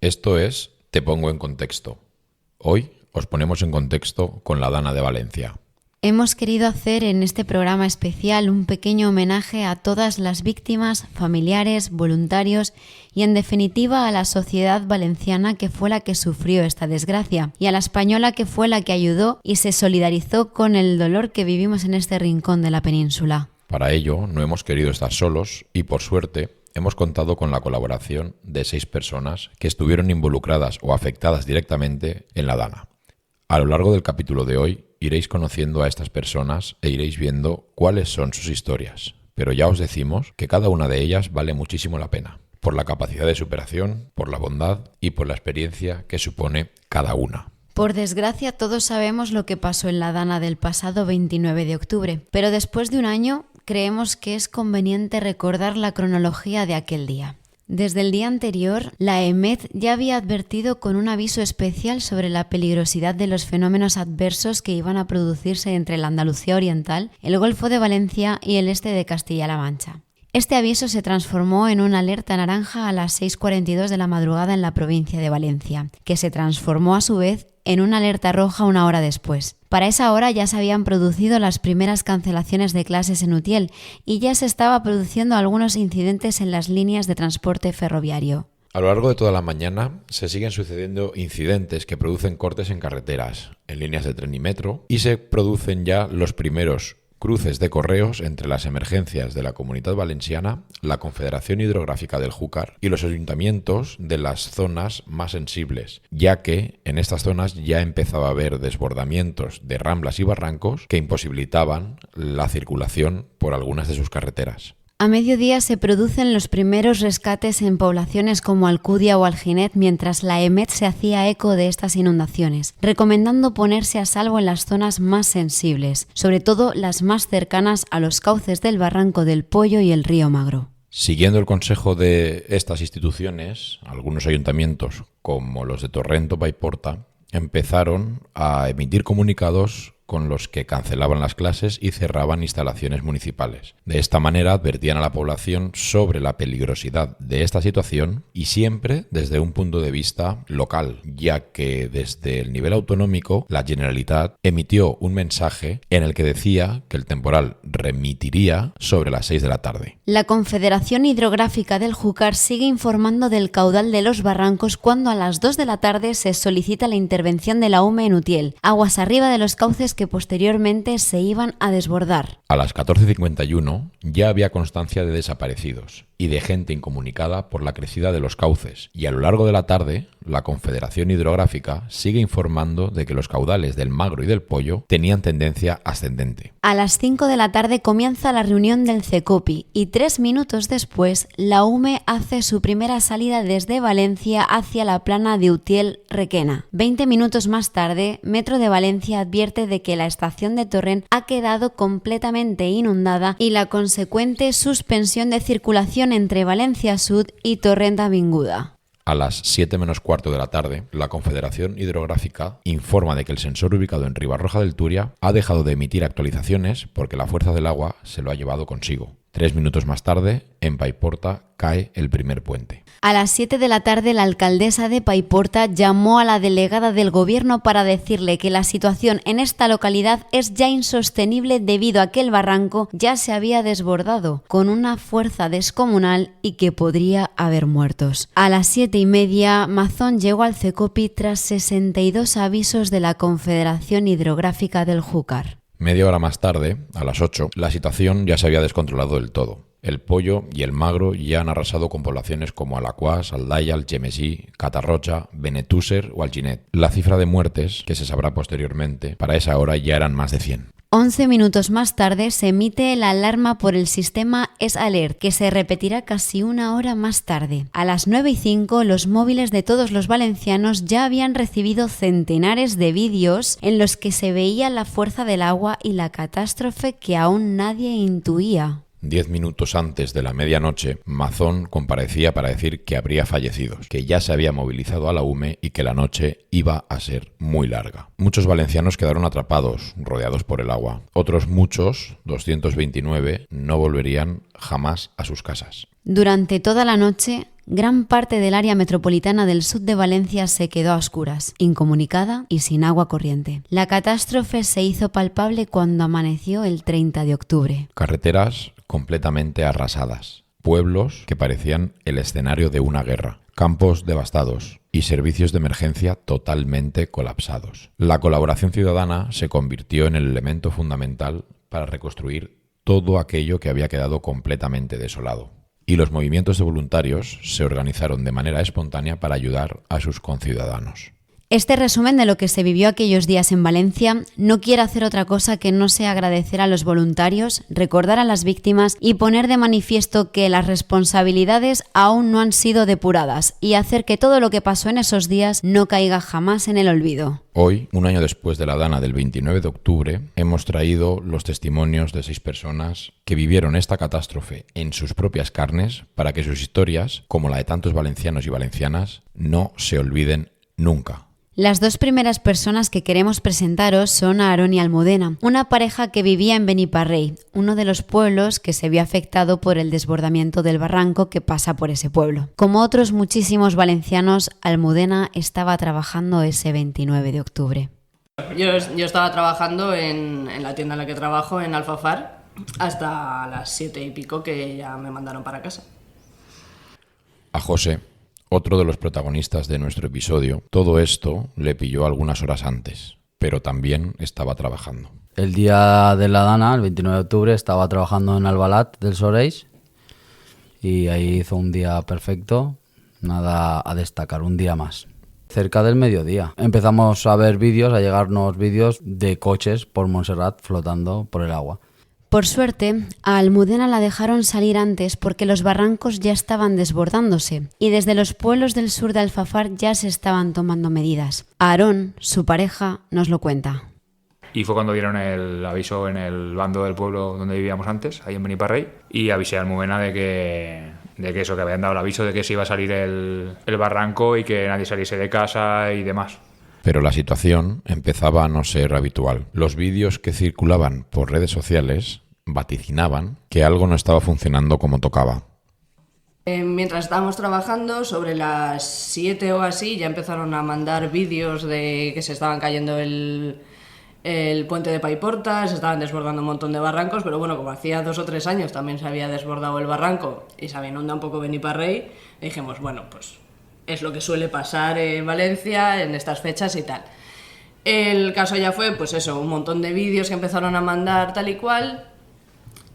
Esto es Te pongo en contexto. Hoy os ponemos en contexto con la Dana de Valencia. Hemos querido hacer en este programa especial un pequeño homenaje a todas las víctimas, familiares, voluntarios y en definitiva a la sociedad valenciana que fue la que sufrió esta desgracia y a la española que fue la que ayudó y se solidarizó con el dolor que vivimos en este rincón de la península. Para ello no hemos querido estar solos y por suerte hemos contado con la colaboración de 6 personas que estuvieron involucradas o afectadas directamente en la Dana. A lo largo del capítulo de hoy iréis conociendo a estas personas e iréis viendo cuáles son sus historias, pero ya os decimos que cada una de ellas vale muchísimo la pena, por la capacidad de superación, por la bondad y por la experiencia que supone cada una. Por desgracia, todos sabemos lo que pasó en la Dana del pasado 29 de octubre, pero después de un año creemos que es conveniente recordar la cronología de aquel día. Desde el día anterior, la EMET ya había advertido con un aviso especial sobre la peligrosidad de los fenómenos adversos que iban a producirse entre la Andalucía Oriental, el Golfo de Valencia y el este de Castilla-La Mancha. Este aviso se transformó en una alerta naranja a las 6:42 de la madrugada en la provincia de Valencia, que se transformó a su vez en una alerta roja una hora después. Para esa hora ya se habían producido las primeras cancelaciones de clases en Utiel y ya se estaba produciendo algunos incidentes en las líneas de transporte ferroviario. A lo largo de toda la mañana se siguen sucediendo incidentes que producen cortes en carreteras, en líneas de tren y metro, y se producen ya los primeros cruces de correos entre las emergencias de la Comunidad Valenciana, la Confederación Hidrográfica del Júcar y los ayuntamientos de las zonas más sensibles, ya que en estas zonas ya empezaba a haber desbordamientos de ramblas y barrancos que imposibilitaban la circulación por algunas de sus carreteras. A mediodía se producen los primeros rescates en poblaciones como Alcudia o Alginet mientras la EMET se hacía eco de estas inundaciones, recomendando ponerse a salvo en las zonas más sensibles, sobre todo las más cercanas a los cauces del Barranco del Pollo y el río Magro. Siguiendo el consejo de estas instituciones, algunos ayuntamientos, como los de Torrent o Paiporta, empezaron a emitir comunicados con los que cancelaban las clases y cerraban instalaciones municipales. De esta manera advertían a la población sobre la peligrosidad de esta situación y siempre desde un punto de vista local, ya que desde el nivel autonómico la Generalitat emitió un mensaje en el que decía que el temporal remitiría sobre las 6 de la tarde. La Confederación Hidrográfica del Júcar sigue informando del caudal de los barrancos cuando a las 2 de la tarde se solicita la intervención de la UME en Utiel, aguas arriba de los cauces que posteriormente se iban a desbordar. A las 14:51 ya había constancia de desaparecidos y de gente incomunicada por la crecida de los cauces, y a lo largo de la tarde la Confederación Hidrográfica sigue informando de que los caudales del Magro y del Pollo tenían tendencia ascendente. A las 5 de la tarde comienza la reunión del CECOPI y 3 minutos después la UME hace su primera salida desde Valencia hacia la plana de Utiel-Requena. 20 minutos más tarde, Metro de Valencia advierte de que la estación de Torrent ha quedado completamente inundada y la consecuente suspensión de circulación entre Valencia Sud y Torrent Avinguda. A las 7 menos cuarto de la tarde, la Confederación Hidrográfica informa de que el sensor ubicado en Ribarroja del Turia ha dejado de emitir actualizaciones porque la fuerza del agua se lo ha llevado consigo. 3 minutos más tarde, en Paiporta cae el primer puente. A las 7 de la tarde, la alcaldesa de Paiporta llamó a la delegada del gobierno para decirle que la situación en esta localidad es ya insostenible debido a que el barranco ya se había desbordado con una fuerza descomunal y que podría haber muertos. A las 7:30, Mazón llegó al CECOPI tras 62 avisos de la Confederación Hidrográfica del Júcar. Media hora más tarde, a las 8, la situación ya se había descontrolado del todo. El Pollo y el Magro ya han arrasado con poblaciones como Alaquàs, Aldaya, Algemesí, Catarroja, Benetússer o Alginet. La cifra de muertes, que se sabrá posteriormente, para esa hora ya eran más de 100. 11 minutos más tarde se emite la alarma por el sistema S-Alert, que se repetirá casi una hora más tarde. A las 9:05, los móviles de todos los valencianos ya habían recibido centenares de vídeos en los que se veía la fuerza del agua y la catástrofe que aún nadie intuía. 10 minutos antes de la medianoche, Mazón comparecía para decir que habría fallecido, que ya se había movilizado a la UME y que la noche iba a ser muy larga. Muchos valencianos quedaron atrapados, rodeados por el agua. Otros muchos, 229, no volverían jamás a sus casas. Durante toda la noche, gran parte del área metropolitana del sur de Valencia se quedó a oscuras, incomunicada y sin agua corriente. La catástrofe se hizo palpable cuando amaneció el 30 de octubre. Carreteras completamente arrasadas, pueblos que parecían el escenario de una guerra, campos devastados y servicios de emergencia totalmente colapsados. La colaboración ciudadana se convirtió en el elemento fundamental para reconstruir todo aquello que había quedado completamente desolado. Y los movimientos de voluntarios se organizaron de manera espontánea para ayudar a sus conciudadanos. Este resumen de lo que se vivió aquellos días en Valencia no quiere hacer otra cosa que no sea agradecer a los voluntarios, recordar a las víctimas y poner de manifiesto que las responsabilidades aún no han sido depuradas y hacer que todo lo que pasó en esos días no caiga jamás en el olvido. Hoy, un año después de la Dana del 29 de octubre, hemos traído los testimonios de 6 personas que vivieron esta catástrofe en sus propias carnes para que sus historias, como la de tantos valencianos y valencianas, no se olviden nunca. Las 2 primeras personas que queremos presentaros son Aarón y Almudena, una pareja que vivía en Beniparrey, uno de los pueblos que se vio afectado por el desbordamiento del barranco que pasa por ese pueblo. Como otros muchísimos valencianos, Almudena estaba trabajando ese 29 de octubre. Yo estaba trabajando en la tienda en la que trabajo, en Alfafar, hasta las 7 y pico que ya me mandaron para casa. A José, otro de los protagonistas de nuestro episodio, todo esto le pilló algunas horas antes, pero también estaba trabajando. El día de la Dana, el 29 de octubre, estaba trabajando en Albalat del Soreix y ahí hizo un día perfecto, nada a destacar, un día más. Cerca del mediodía empezamos a ver vídeos, a llegarnos vídeos de coches por Montserrat flotando por el agua. Por suerte, a Almudena la dejaron salir antes porque los barrancos ya estaban desbordándose y desde los pueblos del sur de Alfafar ya se estaban tomando medidas. Aarón, su pareja, nos lo cuenta. Y fue cuando dieron el aviso en el bando del pueblo donde vivíamos antes, ahí en Beniparrey, y avisé a Almudena de que habían dado el aviso de que se iba a salir el barranco y que nadie saliese de casa y demás. Pero la situación empezaba a no ser habitual. Los vídeos que circulaban por redes sociales vaticinaban que algo no estaba funcionando como tocaba. Mientras estábamos trabajando, sobre las 7 o así, ya empezaron a mandar vídeos de que se estaban cayendo el puente de Paiporta, se estaban desbordando un montón de barrancos, pero bueno, como hacía 2 o 3 años también se había desbordado el barranco y se había inundado un poco Beniparrey, dijimos, bueno, pues es lo que suele pasar en Valencia en estas fechas y tal. El caso ya fue, pues eso, un montón de vídeos que empezaron a mandar tal y cual.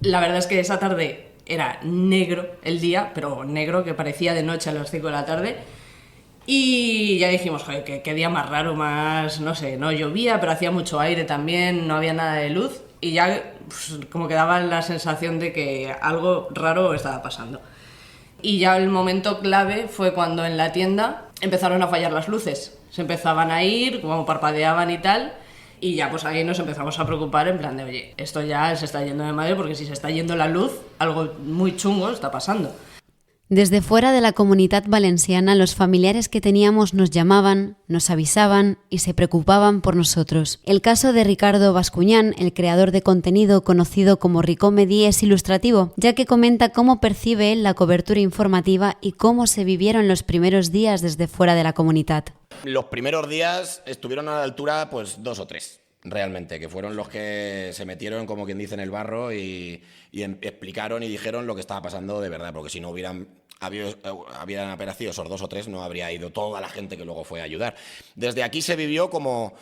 La verdad es que esa tarde era negro el día, pero negro que parecía de noche a las 5 de la tarde. Y ya dijimos, joder, qué día más raro, más, no sé, no llovía, pero hacía mucho aire también, no había nada de luz. Y ya pues, como que daba la sensación de que algo raro estaba pasando. Y ya el momento clave fue cuando en la tienda empezaron a fallar las luces. Se empezaban a ir, como parpadeaban y tal, y ya pues ahí nos empezamos a preocupar en plan de, oye, esto ya se está yendo de madre porque si se está yendo la luz, algo muy chungo está pasando. Desde fuera de la Comunitat Valenciana, los familiares que teníamos nos llamaban, nos avisaban y se preocupaban por nosotros. El caso de Ricardo Bascuñán, el creador de contenido conocido como Ricomedy, es ilustrativo, ya que comenta cómo percibe él la cobertura informativa y cómo se vivieron los primeros días desde fuera de la Comunitat. Los primeros días estuvieron a la altura, pues 2 o 3. Realmente, que fueron los que se metieron, como quien dice, en el barro y explicaron y dijeron lo que estaba pasando de verdad, porque si no hubieran aparecido esos 2 o 3, no habría ido toda la gente que luego fue a ayudar. Desde aquí se vivió como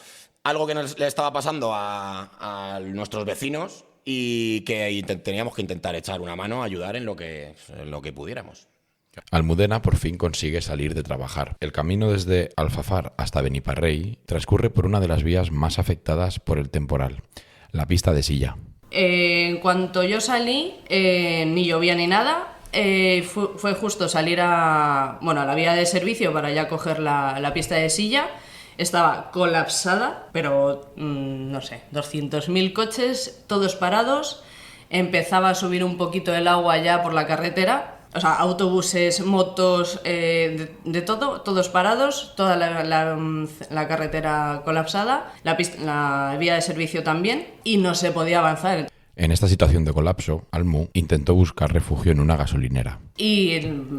algo que le estaba pasando a nuestros vecinos y que teníamos que intentar echar una mano, ayudar en lo que pudiéramos. Almudena por fin consigue salir de trabajar. El camino desde Alfafar hasta Beniparrey transcurre por una de las vías más afectadas por el temporal, la pista de Silla. En cuanto yo salí, ni llovía ni nada, fue justo salir a la vía de servicio para ya coger la pista de Silla. Estaba colapsada, pero no sé, 200.000 coches, todos parados. Empezaba a subir un poquito el agua ya por la carretera. O sea, autobuses, motos, de todo, todos parados, toda la carretera colapsada, la vía de servicio también, y no se podía avanzar. En esta situación de colapso, Almu intentó buscar refugio en una gasolinera. Y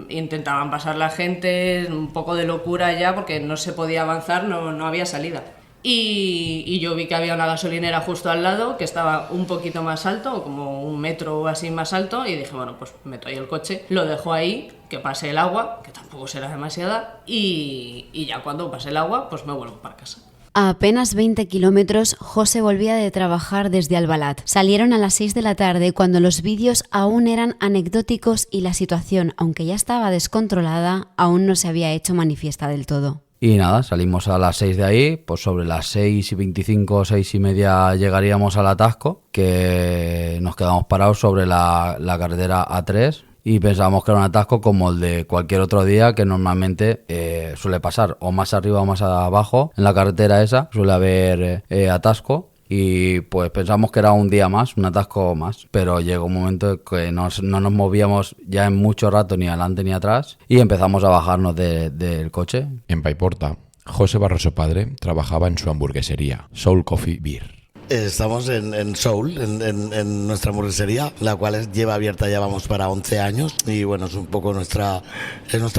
intentaban pasar la gente, un poco de locura ya, porque no se podía avanzar, no había salida. Y yo vi que había una gasolinera justo al lado, que estaba un poquito más alto, como 1 metro o así más alto, y dije, bueno, pues meto ahí el coche, lo dejo ahí, que pase el agua, que tampoco será demasiada, y ya cuando pase el agua, pues me vuelvo para casa. A apenas 20 kilómetros, José volvía de trabajar desde Albalat. Salieron a las 6 de la tarde cuando los vídeos aún eran anecdóticos y la situación, aunque ya estaba descontrolada, aún no se había hecho manifiesta del todo. Y nada, salimos a las 6 de ahí, pues sobre las 6:25, 6:30 llegaríamos al atasco, que nos quedamos parados sobre la carretera A3 y pensábamos que era un atasco como el de cualquier otro día, que normalmente suele pasar o más arriba o más abajo. En la carretera esa suele haber atasco. Y pues pensamos que era un día más, un atasco más, pero llegó un momento que no nos movíamos ya en mucho rato ni adelante ni atrás y empezamos a bajarnos del coche. En Paiporta, José Barroso padre trabajaba en su hamburguesería, Soul Coffee Beer. Estamos en Soul, en nuestra hamburguesería, la cual lleva abierta ya vamos para 11 años y bueno, es un poco nuestra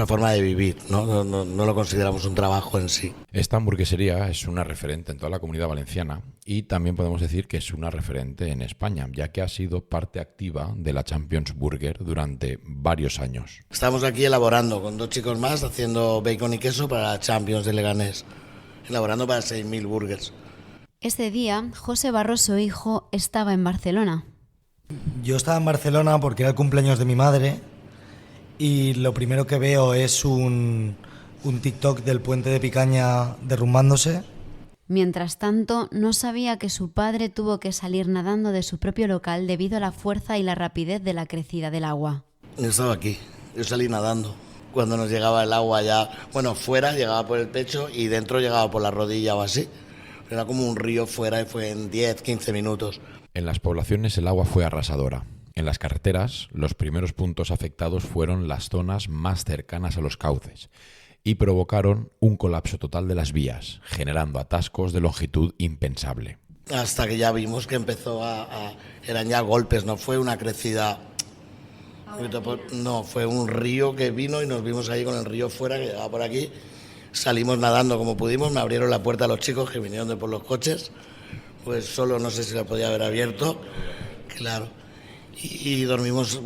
forma de vivir, ¿no? No lo consideramos un trabajo en sí. Esta hamburguesería es una referente en toda la Comunidad Valenciana y también podemos decir que es una referente en España, ya que ha sido parte activa de la Champions Burger durante varios años. Estamos aquí elaborando con 2 chicos más, haciendo bacon y queso para la Champions de Leganés, elaborando para 6.000 burgers. Ese día, José Barroso hijo estaba en Barcelona. Yo estaba en Barcelona porque era el cumpleaños de mi madre y lo primero que veo es un TikTok del puente de Picaña derrumbándose. Mientras tanto, no sabía que su padre tuvo que salir nadando de su propio local debido a la fuerza y la rapidez de la crecida del agua. Yo estaba aquí, yo salí nadando. Cuando nos llegaba el agua ya, bueno, fuera llegaba por el pecho y dentro llegaba por la rodilla o así. Era como un río fuera y fue en 10, 15 minutos. En las poblaciones el agua fue arrasadora. En las carreteras, los primeros puntos afectados fueron las zonas más cercanas a los cauces y provocaron un colapso total de las vías, generando atascos de longitud impensable. Hasta que ya vimos que empezó eran ya golpes, no fue una crecida. No, fue un río que vino y nos vimos ahí con el río fuera que llegaba por aquí. Salimos nadando como pudimos, me abrieron la puerta a los chicos que vinieron de por los coches, pues solo no sé si la podía haber abierto, claro, y dormimos,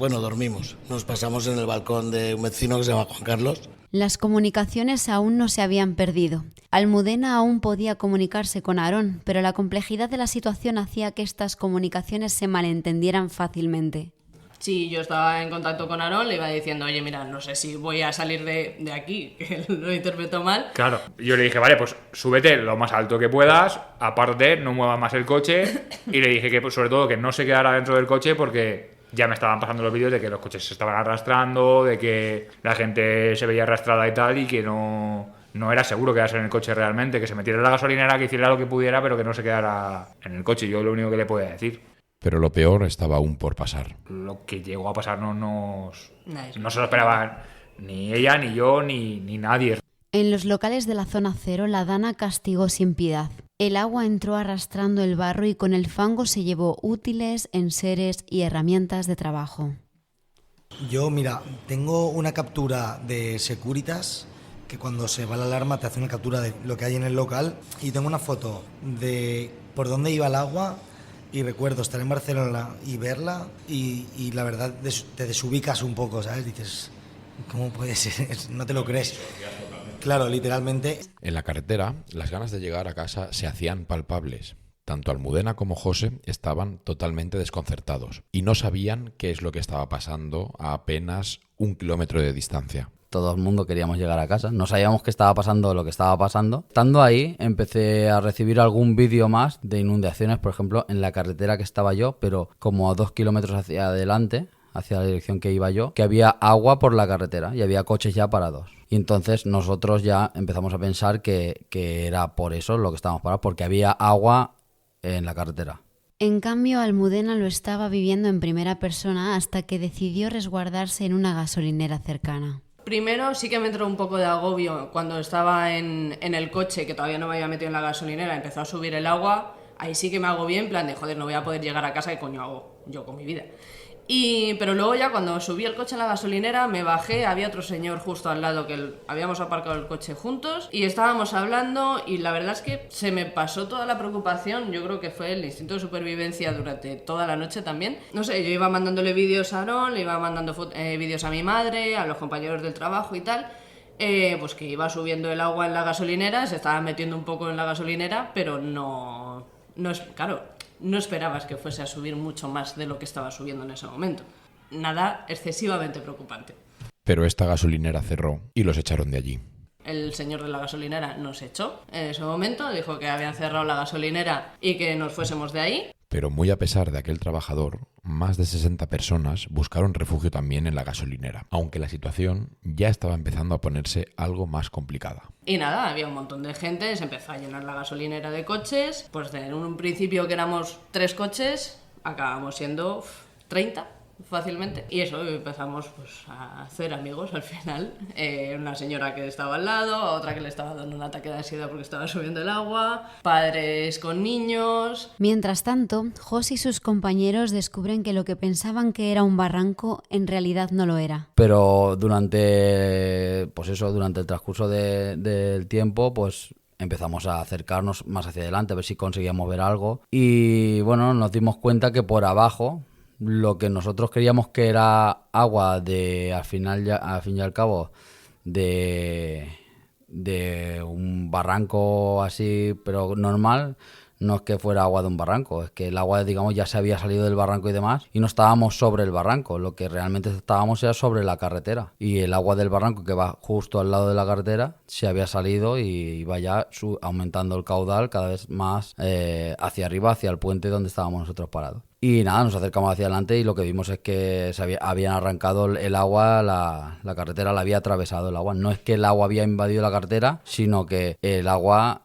nos pasamos en el balcón de un vecino que se llama Juan Carlos. Las comunicaciones aún no se habían perdido. Almudena aún podía comunicarse con Aarón, pero la complejidad de la situación hacía que estas comunicaciones se malentendieran fácilmente. Sí, yo estaba en contacto con Aarón, le iba diciendo, oye, mira, no sé si voy a salir de aquí, que él lo interpretó mal. Claro, yo le dije, vale, pues súbete lo más alto que puedas, aparte, no muevas más el coche, y le dije que pues, sobre todo que no se quedara dentro del coche porque ya me estaban pasando los vídeos de que los coches se estaban arrastrando, de que la gente se veía arrastrada y tal, y que no era seguro quedarse en el coche realmente, que se metiera en la gasolinera, que hiciera lo que pudiera, pero que no se quedara en el coche. Yo lo único que le podía decir. Pero lo peor estaba aún por pasar. Lo que llegó a pasar no se lo esperaban ni ella, ni yo, ni nadie. En los locales de la zona cero, la Dana castigó sin piedad. El agua entró arrastrando el barro y con el fango se llevó útiles, enseres y herramientas de trabajo. Yo, mira, tengo una captura de Securitas, que cuando se va la alarma te hace una captura de lo que hay en el local, y tengo una foto de por dónde iba el agua. Y recuerdo estar en Barcelona y verla y la verdad te desubicas un poco, ¿sabes? Dices, ¿cómo puede ser? No te lo crees. Claro, literalmente. En la carretera, las ganas de llegar a casa se hacían palpables. Tanto Almudena como José estaban totalmente desconcertados y no sabían qué es lo que estaba pasando a apenas 1 kilómetro de distancia. Todo el mundo queríamos llegar a casa. No sabíamos qué estaba pasando lo que estaba pasando. Estando ahí, empecé a recibir algún vídeo más de inundaciones, por ejemplo, en la carretera que estaba yo, pero como a 2 kilómetros hacia adelante, hacia la dirección que iba yo, que había agua por la carretera y había coches ya parados. Y entonces nosotros ya empezamos a pensar que era por eso lo que estábamos parados, porque había agua en la carretera. En cambio, Almudena lo estaba viviendo en primera persona hasta que decidió resguardarse en una gasolinera cercana. Primero sí que me entró un poco de agobio cuando estaba en el coche, que todavía no me había metido en la gasolinera, empezó a subir el agua, ahí sí que me agobié en plan de, joder, no voy a poder llegar a casa, ¿qué coño hago yo con mi vida? Pero luego ya cuando subí el coche en la gasolinera, me bajé, había otro señor justo al lado que habíamos aparcado el coche juntos y estábamos hablando y la verdad es que se me pasó toda la preocupación. Yo creo que fue el instinto de supervivencia durante toda la noche también. No sé, yo iba mandándole vídeos a Aaron, le iba mandando vídeos a mi madre, a los compañeros del trabajo y tal. Pues que iba subiendo el agua en la gasolinera, se estaba metiendo un poco en la gasolinera, pero no es claro. No esperabas que fuese a subir mucho más de lo que estaba subiendo en ese momento. Nada excesivamente preocupante. Pero esta gasolinera cerró y los echaron de allí. El señor de la gasolinera nos echó en ese momento, dijo que habían cerrado la gasolinera y que nos fuésemos de ahí. Pero muy a pesar de aquel trabajador, más de 60 personas buscaron refugio también en la gasolinera, aunque la situación ya estaba empezando a ponerse algo más complicada. Y nada, había un montón de gente, se empezó a llenar la gasolinera de coches, pues en un principio que éramos 3 coches, acabamos siendo 30 fácilmente. Y eso, empezamos pues a hacer amigos al final. Una señora que estaba al lado, otra que le estaba dando un ataque de ansiedad porque estaba subiendo el agua, padres con niños. Mientras tanto, Jos y sus compañeros descubren que lo que pensaban que era un barranco en realidad no lo era. Pero durante el transcurso del tiempo, pues empezamos a acercarnos más hacia adelante, a ver si conseguíamos ver algo. Y bueno, nos dimos cuenta que por abajo, lo que nosotros creíamos que era agua al fin y al cabo, de un barranco así, pero normal, no es que fuera agua de un barranco, es que el agua, digamos, ya se había salido del barranco y demás, y no estábamos sobre el barranco, lo que realmente estábamos era sobre la carretera. Y el agua del barranco, que va justo al lado de la carretera, se había salido y iba ya aumentando el caudal cada vez más hacia arriba, hacia el puente donde estábamos nosotros parados. Y nada, nos acercamos hacia adelante y lo que vimos es que habían arrancado el agua, la carretera la había atravesado el agua. No es que el agua había invadido la carretera, sino que el agua,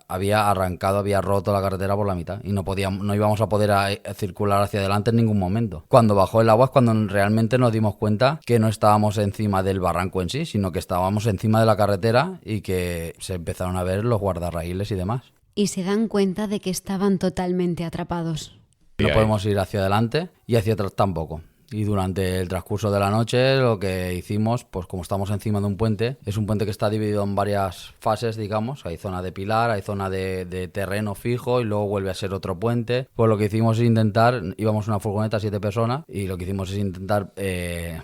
había roto la carretera por la mitad y no íbamos a poder circular hacia adelante en ningún momento. Cuando bajó el agua es cuando realmente nos dimos cuenta que no estábamos encima del barranco en sí, sino que estábamos encima de la carretera y que se empezaron a ver los guardarraíles y demás. Y se dan cuenta de que estaban totalmente atrapados. No podemos ir hacia adelante y hacia atrás tampoco. Y durante el transcurso de la noche lo que hicimos, pues como estamos encima de un puente, es un puente que está dividido en varias fases, digamos. Hay zona de pilar, hay zona de terreno fijo y luego vuelve a ser otro puente. Pues lo que hicimos es intentar, íbamos en una furgoneta 7 personas y lo que hicimos es intentar,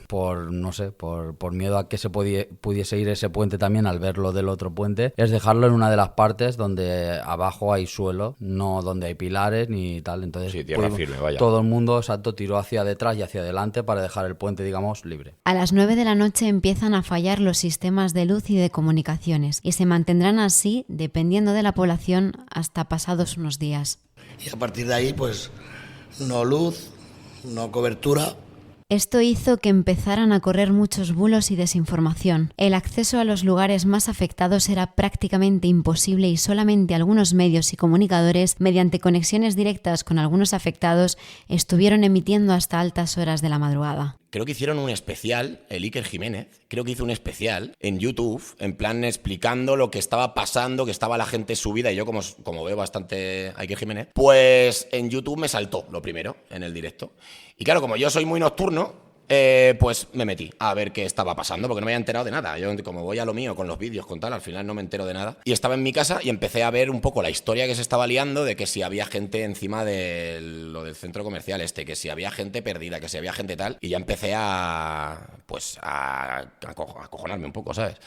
por miedo a que se pudiese ir ese puente también al verlo del otro puente, es dejarlo en una de las partes donde abajo hay suelo, no donde hay pilares ni tal. Entonces sí, tierra firme, vaya. Todo el mundo, tiró hacia detrás y hacia adelante para dejar el puente, digamos, libre. A las 9 de la noche empiezan a fallar los sistemas de luz y de comunicaciones y se mantendrán así, dependiendo de la población, hasta pasados unos días. Y a partir de ahí, pues, no luz, no cobertura. Esto hizo que empezaran a correr muchos bulos y desinformación. El acceso a los lugares más afectados era prácticamente imposible y solamente algunos medios y comunicadores, mediante conexiones directas con algunos afectados, estuvieron emitiendo hasta altas horas de la madrugada. Creo que hicieron un especial, el Iker Jiménez, creo que hizo un especial en YouTube, en plan explicando lo que estaba pasando, que estaba la gente subida, y yo como veo bastante a Iker Jiménez, pues en YouTube me saltó lo primero, en el directo. Y claro, como yo soy muy nocturno, pues me metí a ver qué estaba pasando, porque no me había enterado de nada. Yo, como voy a lo mío con los vídeos, con tal, al final no me entero de nada. Y estaba en mi casa y empecé a ver un poco la historia que se estaba liando de que si había gente encima de lo del centro comercial que si había gente perdida, que si había gente tal. Y ya empecé a acojonarme un poco, ¿sabes?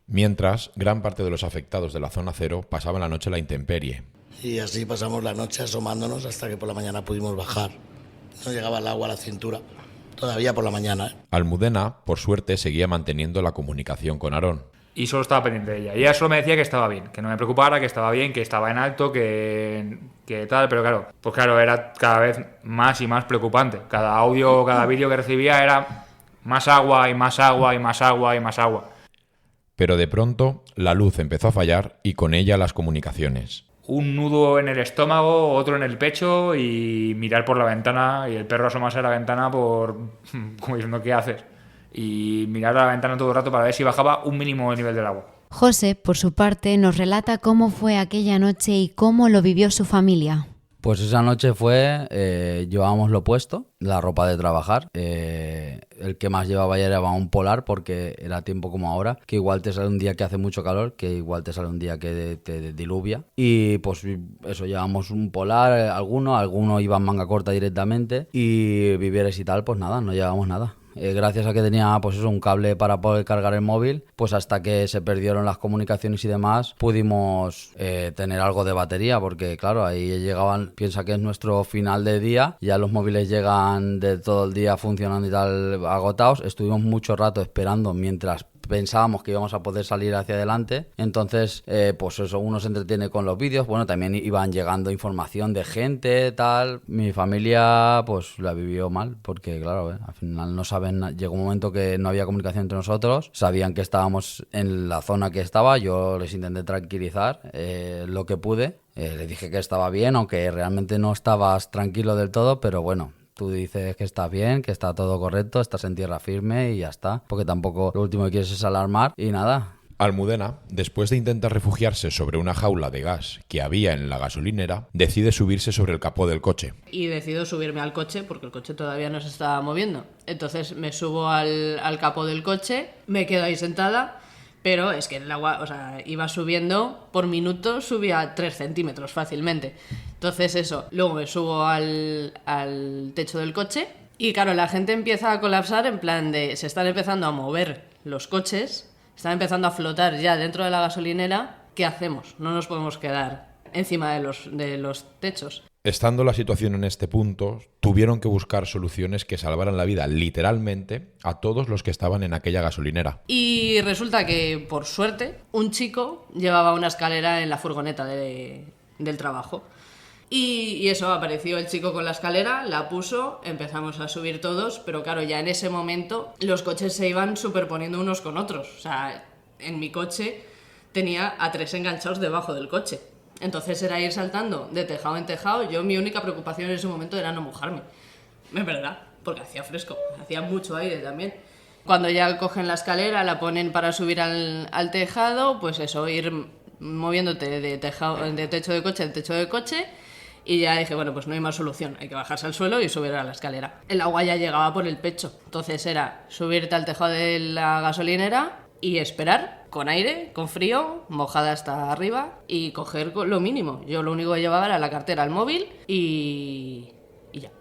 Mientras, gran parte de los afectados de la zona cero pasaban la noche a la intemperie. Y así pasamos la noche asomándonos hasta que por la mañana pudimos bajar. No llegaba el agua a la cintura. Todavía por la mañana. Almudena, por suerte, seguía manteniendo la comunicación con Aarón. Y solo estaba pendiente de ella. Y ella solo me decía que estaba bien, que no me preocupara, que estaba bien, que estaba en alto, que tal. Pero claro, pues claro, era cada vez más y más preocupante. Cada audio, cada vídeo que recibía era más agua y más agua y más agua y más agua. Pero de pronto, la luz empezó a fallar y con ella las comunicaciones. Un nudo en el estómago, otro en el pecho y mirar por la ventana y el perro asomarse a la ventana como diciendo ¿qué haces? Y mirar a la ventana todo el rato para ver si bajaba un mínimo el nivel del agua. José, por su parte, nos relata cómo fue aquella noche y cómo lo vivió su familia. Pues esa noche llevábamos lo puesto, la ropa de trabajar. El que más llevaba ya era un polar porque era tiempo como ahora, que igual te sale un día que hace mucho calor, que igual te sale un día que te diluvia. Y pues eso, llevamos un polar, alguno iba en manga corta directamente y vivieres y tal, pues nada, no llevábamos nada. Gracias a que tenía pues eso, un cable para poder cargar el móvil, pues hasta que se perdieron las comunicaciones y demás, pudimos tener algo de batería, porque claro, ahí llegaban, piensa que es nuestro final de día, ya los móviles llegan de todo el día funcionando y tal, agotados. Estuvimos mucho rato esperando mientras pensábamos que íbamos a poder salir hacia adelante. Entonces, pues eso, uno se entretiene con los vídeos. Bueno, también iban llegando información de gente, tal. Mi familia, pues la vivió mal, porque claro, al final no saben. Llegó un momento que no había comunicación entre nosotros. Sabían que estábamos en la zona que estaba. Yo les intenté tranquilizar lo que pude. Les dije que estaba bien, aunque realmente no estabas tranquilo del todo, pero bueno. Tú dices que estás bien, que está todo correcto, estás en tierra firme y ya está. Porque tampoco lo último que quieres es alarmar y nada. Almudena, después de intentar refugiarse sobre una jaula de gas que había en la gasolinera, decide subirse sobre el capó del coche. Y decido subirme al coche porque el coche todavía no se estaba moviendo. Entonces me subo al capó del coche, me quedo ahí sentada. Pero es que el agua, o sea, iba subiendo, por minuto subía 3 centímetros fácilmente. Entonces eso, luego me subo al techo del coche y claro, la gente empieza a colapsar en plan de, se están empezando a mover los coches, están empezando a flotar ya dentro de la gasolinera. ¿Qué hacemos? No nos podemos quedar encima de los techos. Estando la situación en este punto, tuvieron que buscar soluciones que salvaran la vida literalmente a todos los que estaban en aquella gasolinera. Y resulta que, por suerte, un chico llevaba una escalera en la furgoneta del trabajo. Y eso, apareció el chico con la escalera, la puso, empezamos a subir todos, pero claro, ya en ese momento los coches se iban superponiendo unos con otros. O sea, en mi coche tenía a 3 enganchados debajo del coche. Entonces era ir saltando de tejado en tejado. Yo, mi única preocupación en ese momento era no mojarme. Es verdad, porque hacía fresco, hacía mucho aire también. Cuando ya cogen la escalera, la ponen para subir al tejado, pues eso, ir moviéndote de techo de coche en techo de coche. Y ya dije, bueno, pues no hay más solución, hay que bajarse al suelo y subir a la escalera. El agua ya llegaba por el pecho, entonces era subirte al tejado de la gasolinera y esperar, con aire, con frío, mojada hasta arriba y coger lo mínimo. Yo lo único que llevaba era la cartera, el móvil y ya.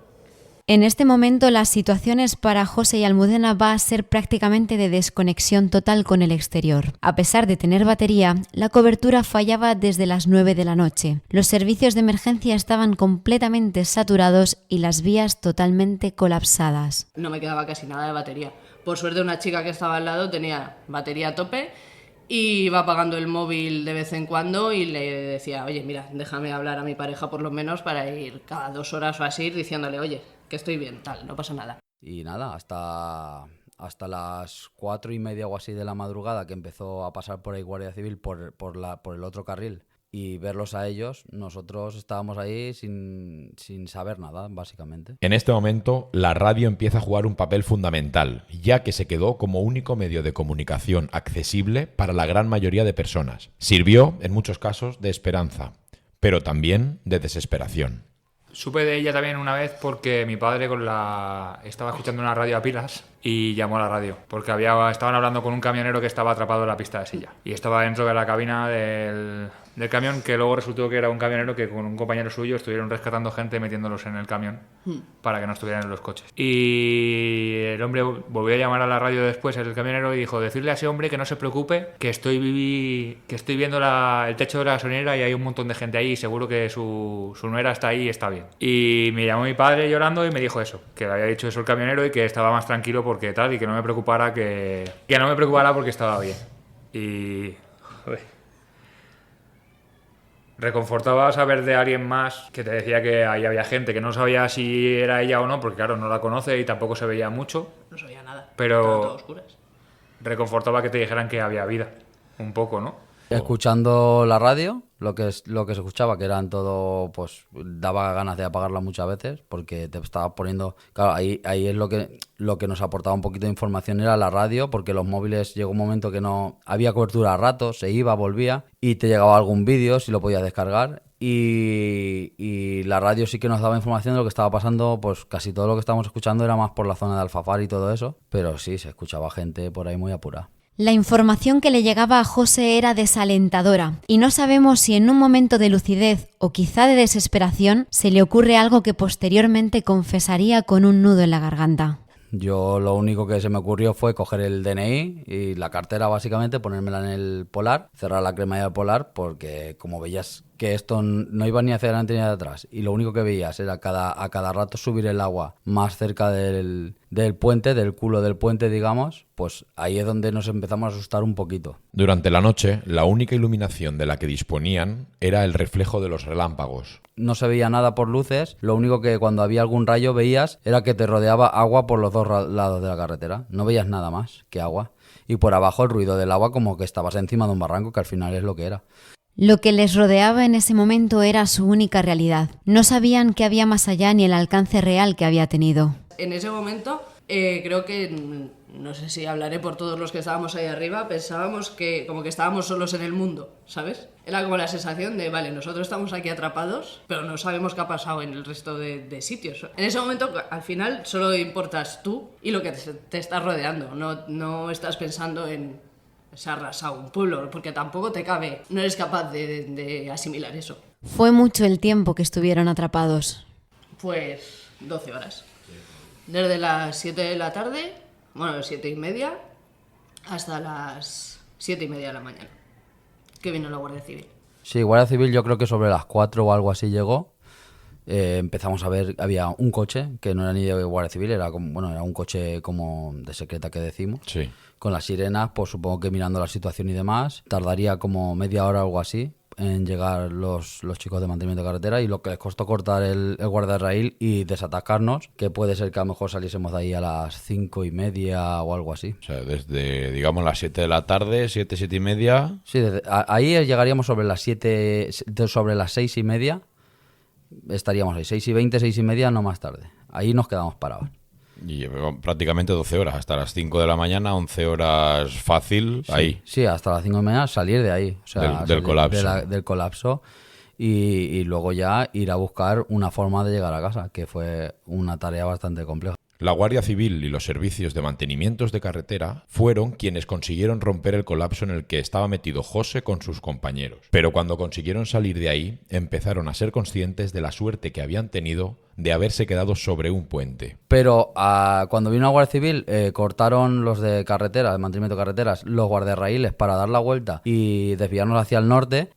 En este momento las situaciones para José y Almudena va a ser prácticamente de desconexión total con el exterior. A pesar de tener batería, la cobertura fallaba desde las 9 de la noche. Los servicios de emergencia estaban completamente saturados y las vías totalmente colapsadas. No me quedaba casi nada de batería. Por suerte una chica que estaba al lado tenía batería a tope y iba apagando el móvil de vez en cuando y le decía, oye, mira, déjame hablar a mi pareja por lo menos para ir cada 2 horas o así diciéndole, oye, que estoy bien, tal, no pasa nada. Y nada, hasta las 4:30 o así de la madrugada que empezó a pasar por ahí Guardia Civil por el otro carril y verlos a ellos, nosotros estábamos ahí sin saber nada, básicamente. En este momento, la radio empieza a jugar un papel fundamental, ya que se quedó como único medio de comunicación accesible para la gran mayoría de personas. Sirvió, en muchos casos, de esperanza, pero también de desesperación. Supe de ella también una vez porque mi padre estaba escuchando una radio a pilas y llamó a la radio porque estaban hablando con un camionero que estaba atrapado en la pista de silla y estaba dentro de la cabina del camión, que luego resultó que era un camionero que con un compañero suyo estuvieron rescatando gente metiéndolos en el camión para que no estuvieran en los coches. Y el hombre volvió a llamar a la radio después, el camionero, y dijo, decirle a ese hombre que no se preocupe, que estoy viendo el techo de la gasolinera y hay un montón de gente ahí y seguro que su nuera está ahí y está bien. Y me llamó mi padre llorando y me dijo eso, que le había dicho eso el camionero y que estaba más tranquilo porque tal, y que no me preocupara, que no me preocupara porque estaba bien. Y joder, reconfortaba saber de alguien más que te decía que ahí había gente, que no sabía si era ella o no, porque claro, no la conoce y tampoco se veía mucho. No sabía nada, pero estaban todas oscuras. Reconfortaba que te dijeran que había vida, un poco, ¿no? Escuchando la radio, lo que se escuchaba, que eran todo, pues daba ganas de apagarla muchas veces, porque te estaba poniendo, claro, ahí es lo que nos aportaba un poquito de información era la radio, porque los móviles llegó un momento que no había cobertura a ratos, se iba, volvía, y te llegaba algún vídeo si lo podías descargar. Y la radio sí que nos daba información de lo que estaba pasando, pues casi todo lo que estábamos escuchando era más por la zona de Alfafar y todo eso, pero sí, se escuchaba gente por ahí muy apurada. La información que le llegaba a José era desalentadora y no sabemos si en un momento de lucidez o quizá de desesperación se le ocurre algo que posteriormente confesaría con un nudo en la garganta. Yo lo único que se me ocurrió fue coger el DNI y la cartera básicamente, ponérmela en el Polar, cerrar la cremallera del Polar, porque como veías que esto no iba ni hacia adelante ni hacia atrás y lo único que veías era a cada rato subir el agua más cerca del puente, del culo del puente, digamos, pues ahí es donde nos empezamos a asustar un poquito. Durante la noche, la única iluminación de la que disponían era el reflejo de los relámpagos. No se veía nada por luces, lo único que cuando había algún rayo veías era que te rodeaba agua por los dos lados de la carretera. No veías nada más que agua. Y por abajo el ruido del agua como que estabas encima de un barranco, que al final es lo que era. Lo que les rodeaba en ese momento era su única realidad. No sabían qué había más allá ni el alcance real que había tenido. En ese momento creo que, no sé si hablaré por todos los que estábamos ahí arriba, pensábamos que como que estábamos solos en el mundo, ¿sabes? Era como la sensación de, vale, nosotros estamos aquí atrapados, pero no sabemos qué ha pasado en el resto de sitios. En ese momento, al final, solo importas tú y lo que te estás rodeando. No estás pensando en se ha arrasado un pueblo, porque tampoco te cabe, no eres capaz de asimilar eso. Fue mucho el tiempo que estuvieron atrapados. Pues 12 horas. Desde las 7 de la tarde, bueno, 7:30, hasta las 7:30 de la mañana, que vino la Guardia Civil. Sí, Guardia Civil yo creo que sobre las 4 o algo así llegó. Empezamos a ver, había un coche que no era ni de Guardia Civil, era un coche como de secreta que decimos. Sí. Con las sirenas, pues supongo que mirando la situación y demás, tardaría como media hora o algo así en llegar los chicos de mantenimiento de carretera, y lo que les costó cortar el guardarraíl y desatacarnos, que puede ser que a lo mejor saliésemos de ahí a las 5:30 o algo así. O sea, desde, digamos, las 7 de la tarde, 7:30. Sí, ahí llegaríamos sobre las 6:30, estaríamos ahí, 6:20, 6:30, no más tarde. Ahí nos quedamos parados. Y prácticamente 12 horas, hasta las 5 de la mañana, 11 horas fácil, Sí, ahí. Sí, hasta las 5 de la mañana salir de ahí. O sea, Del colapso. Del colapso y luego ya ir a buscar una forma de llegar a casa, que fue una tarea bastante compleja. La Guardia Civil y los servicios de mantenimientos de carretera fueron quienes consiguieron romper el colapso en el que estaba metido José con sus compañeros. Pero cuando consiguieron salir de ahí, empezaron a ser conscientes de la suerte que habían tenido de haberse quedado sobre un puente. Pero cuando vino la Guardia Civil, cortaron los de carretera, de mantenimiento de carreteras, los guardarraíles para dar la vuelta y desviarnos hacia el norte.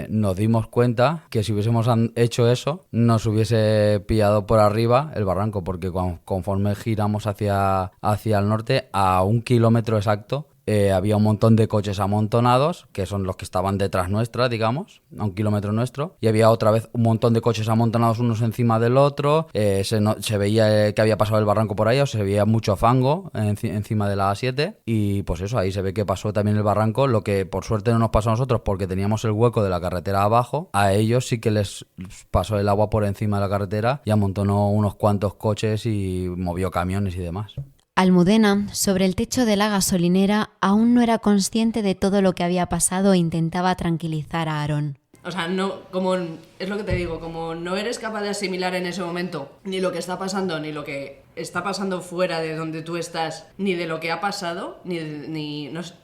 Nos dimos cuenta que si hubiésemos hecho eso, nos hubiese pillado por arriba el barranco, porque conforme giramos hacia el norte, a 1 kilómetro exacto, había un montón de coches amontonados, que son los que estaban detrás nuestra, digamos, a 1 kilómetro nuestro, y había otra vez un montón de coches amontonados unos encima del otro. Se veía que había pasado el barranco por ahí, o se veía mucho fango encima de la A7, y pues eso, ahí se ve que pasó también el barranco, lo que por suerte no nos pasó a nosotros porque teníamos el hueco de la carretera abajo. A ellos sí que les pasó el agua por encima de la carretera y amontonó unos cuantos coches y movió camiones y demás. Almudena, sobre el techo de la gasolinera, aún no era consciente de todo lo que había pasado e intentaba tranquilizar a Aarón. O sea, no, como es lo que te digo, como no eres capaz de asimilar en ese momento ni lo que está pasando, ni lo que está pasando fuera de donde tú estás, ni de lo que ha pasado, ni no sé,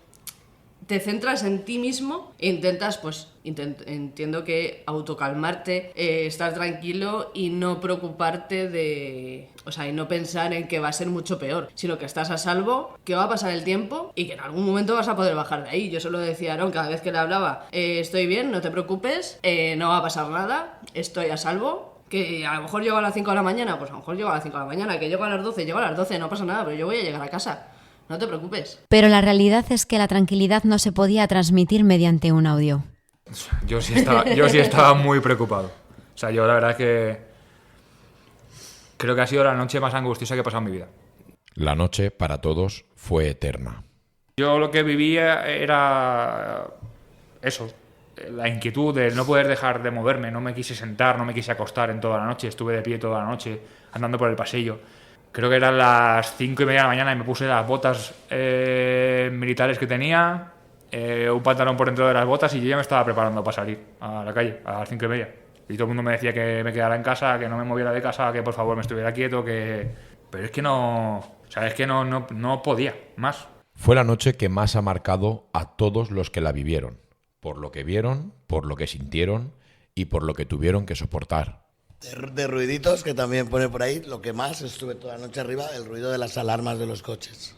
te centras en ti mismo e intentas, pues, entiendo que autocalmarte, estar tranquilo y no preocuparte y no pensar en que va a ser mucho peor, sino que estás a salvo, que va a pasar el tiempo y que en algún momento vas a poder bajar de ahí. Yo se lo decía a Aarón cada vez que le hablaba, estoy bien, no te preocupes, no va a pasar nada, estoy a salvo. Que a lo mejor llego a las 5 de la mañana, pues a lo mejor llego a las 5 de la mañana, que llego a las 12, no pasa nada, pero yo voy a llegar a casa. No te preocupes. Pero la realidad es que la tranquilidad no se podía transmitir mediante un audio. Yo sí estaba muy preocupado. O sea, yo la verdad es que creo que ha sido la noche más angustiosa que he pasado en mi vida. La noche, para todos, fue eterna. Yo lo que vivía era eso. la inquietud de no poder dejar de moverme, no me quise sentar, no me quise acostar en toda la noche, estuve de pie toda la noche, andando por el pasillo. Creo que eran las 5:30 de la mañana y me puse las botas militares que tenía, un pantalón por dentro de las botas y yo ya me estaba preparando para salir a la calle a las 5:30. Y todo el mundo me decía que me quedara en casa, que no me moviera de casa, que por favor me estuviera quieto, que... Pero es que no... O sea, es que no podía más. Fue la noche que más ha marcado a todos los que la vivieron, por lo que vieron, por lo que sintieron y por lo que tuvieron que soportar. De ruiditos, que también pone por ahí, lo que más estuve toda la noche arriba, el ruido de las alarmas de los coches.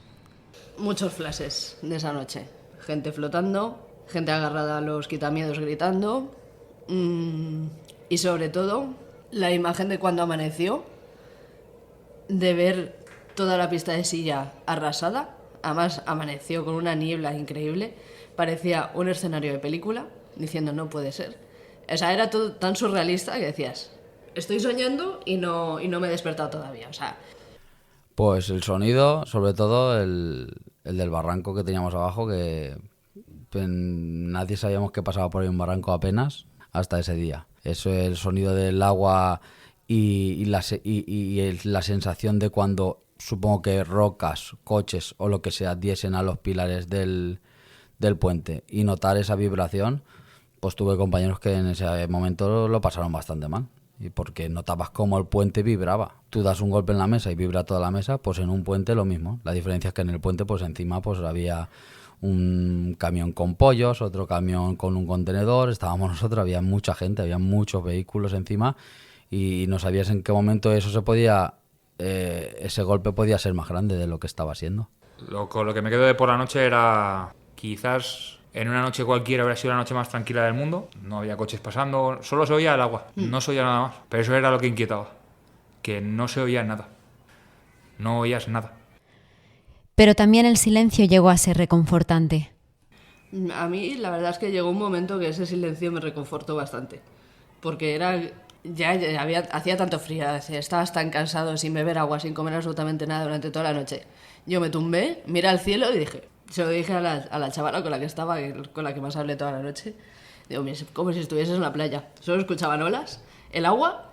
Muchos flashes de esa noche. Gente flotando, gente agarrada a los quitamiedos gritando. Y sobre todo, la imagen de cuando amaneció, de ver toda la pista de silla arrasada. Además, amaneció con una niebla increíble. Parecía un escenario de película, diciendo no puede ser. O sea, era todo tan surrealista que decías, estoy soñando y no me he despertado todavía. O sea, Pues el sonido, sobre todo el del barranco que teníamos abajo, que nadie sabíamos que pasaba por ahí un barranco apenas hasta ese día. Eso, el sonido del agua y la sensación de cuando, supongo que rocas, coches o lo que sea, diesen a los pilares del puente y notar esa vibración, pues tuve compañeros que en ese momento lo pasaron bastante mal. Y porque notabas cómo el puente vibraba. Tú das un golpe en la mesa y vibra toda la mesa, pues en un puente lo mismo. La diferencia es que en el puente, pues encima pues había un camión con pollos, otro camión con un contenedor, estábamos nosotros, había mucha gente, había muchos vehículos encima y no sabías en qué momento eso se podía, ese golpe podía ser más grande de lo que estaba siendo. Con lo que me quedo de por la noche era quizás... En una noche cualquiera habría sido la noche más tranquila del mundo. No había coches pasando, solo se oía el agua, no se oía nada más. Pero eso era lo que inquietaba, que no se oía nada. No oías nada. Pero también el silencio llegó a ser reconfortante. a mí la verdad es que llegó un momento que ese silencio me reconfortó bastante. Porque era... hacía tanto frío, estabas tan cansado, sin beber agua, sin comer absolutamente nada durante toda la noche. Yo me tumbé, miré al cielo y dije... Se lo dije a la chavala con la que estaba, con la que más hablé toda la noche. Digo, como si estuvieses en la playa. Solo escuchaban olas, el agua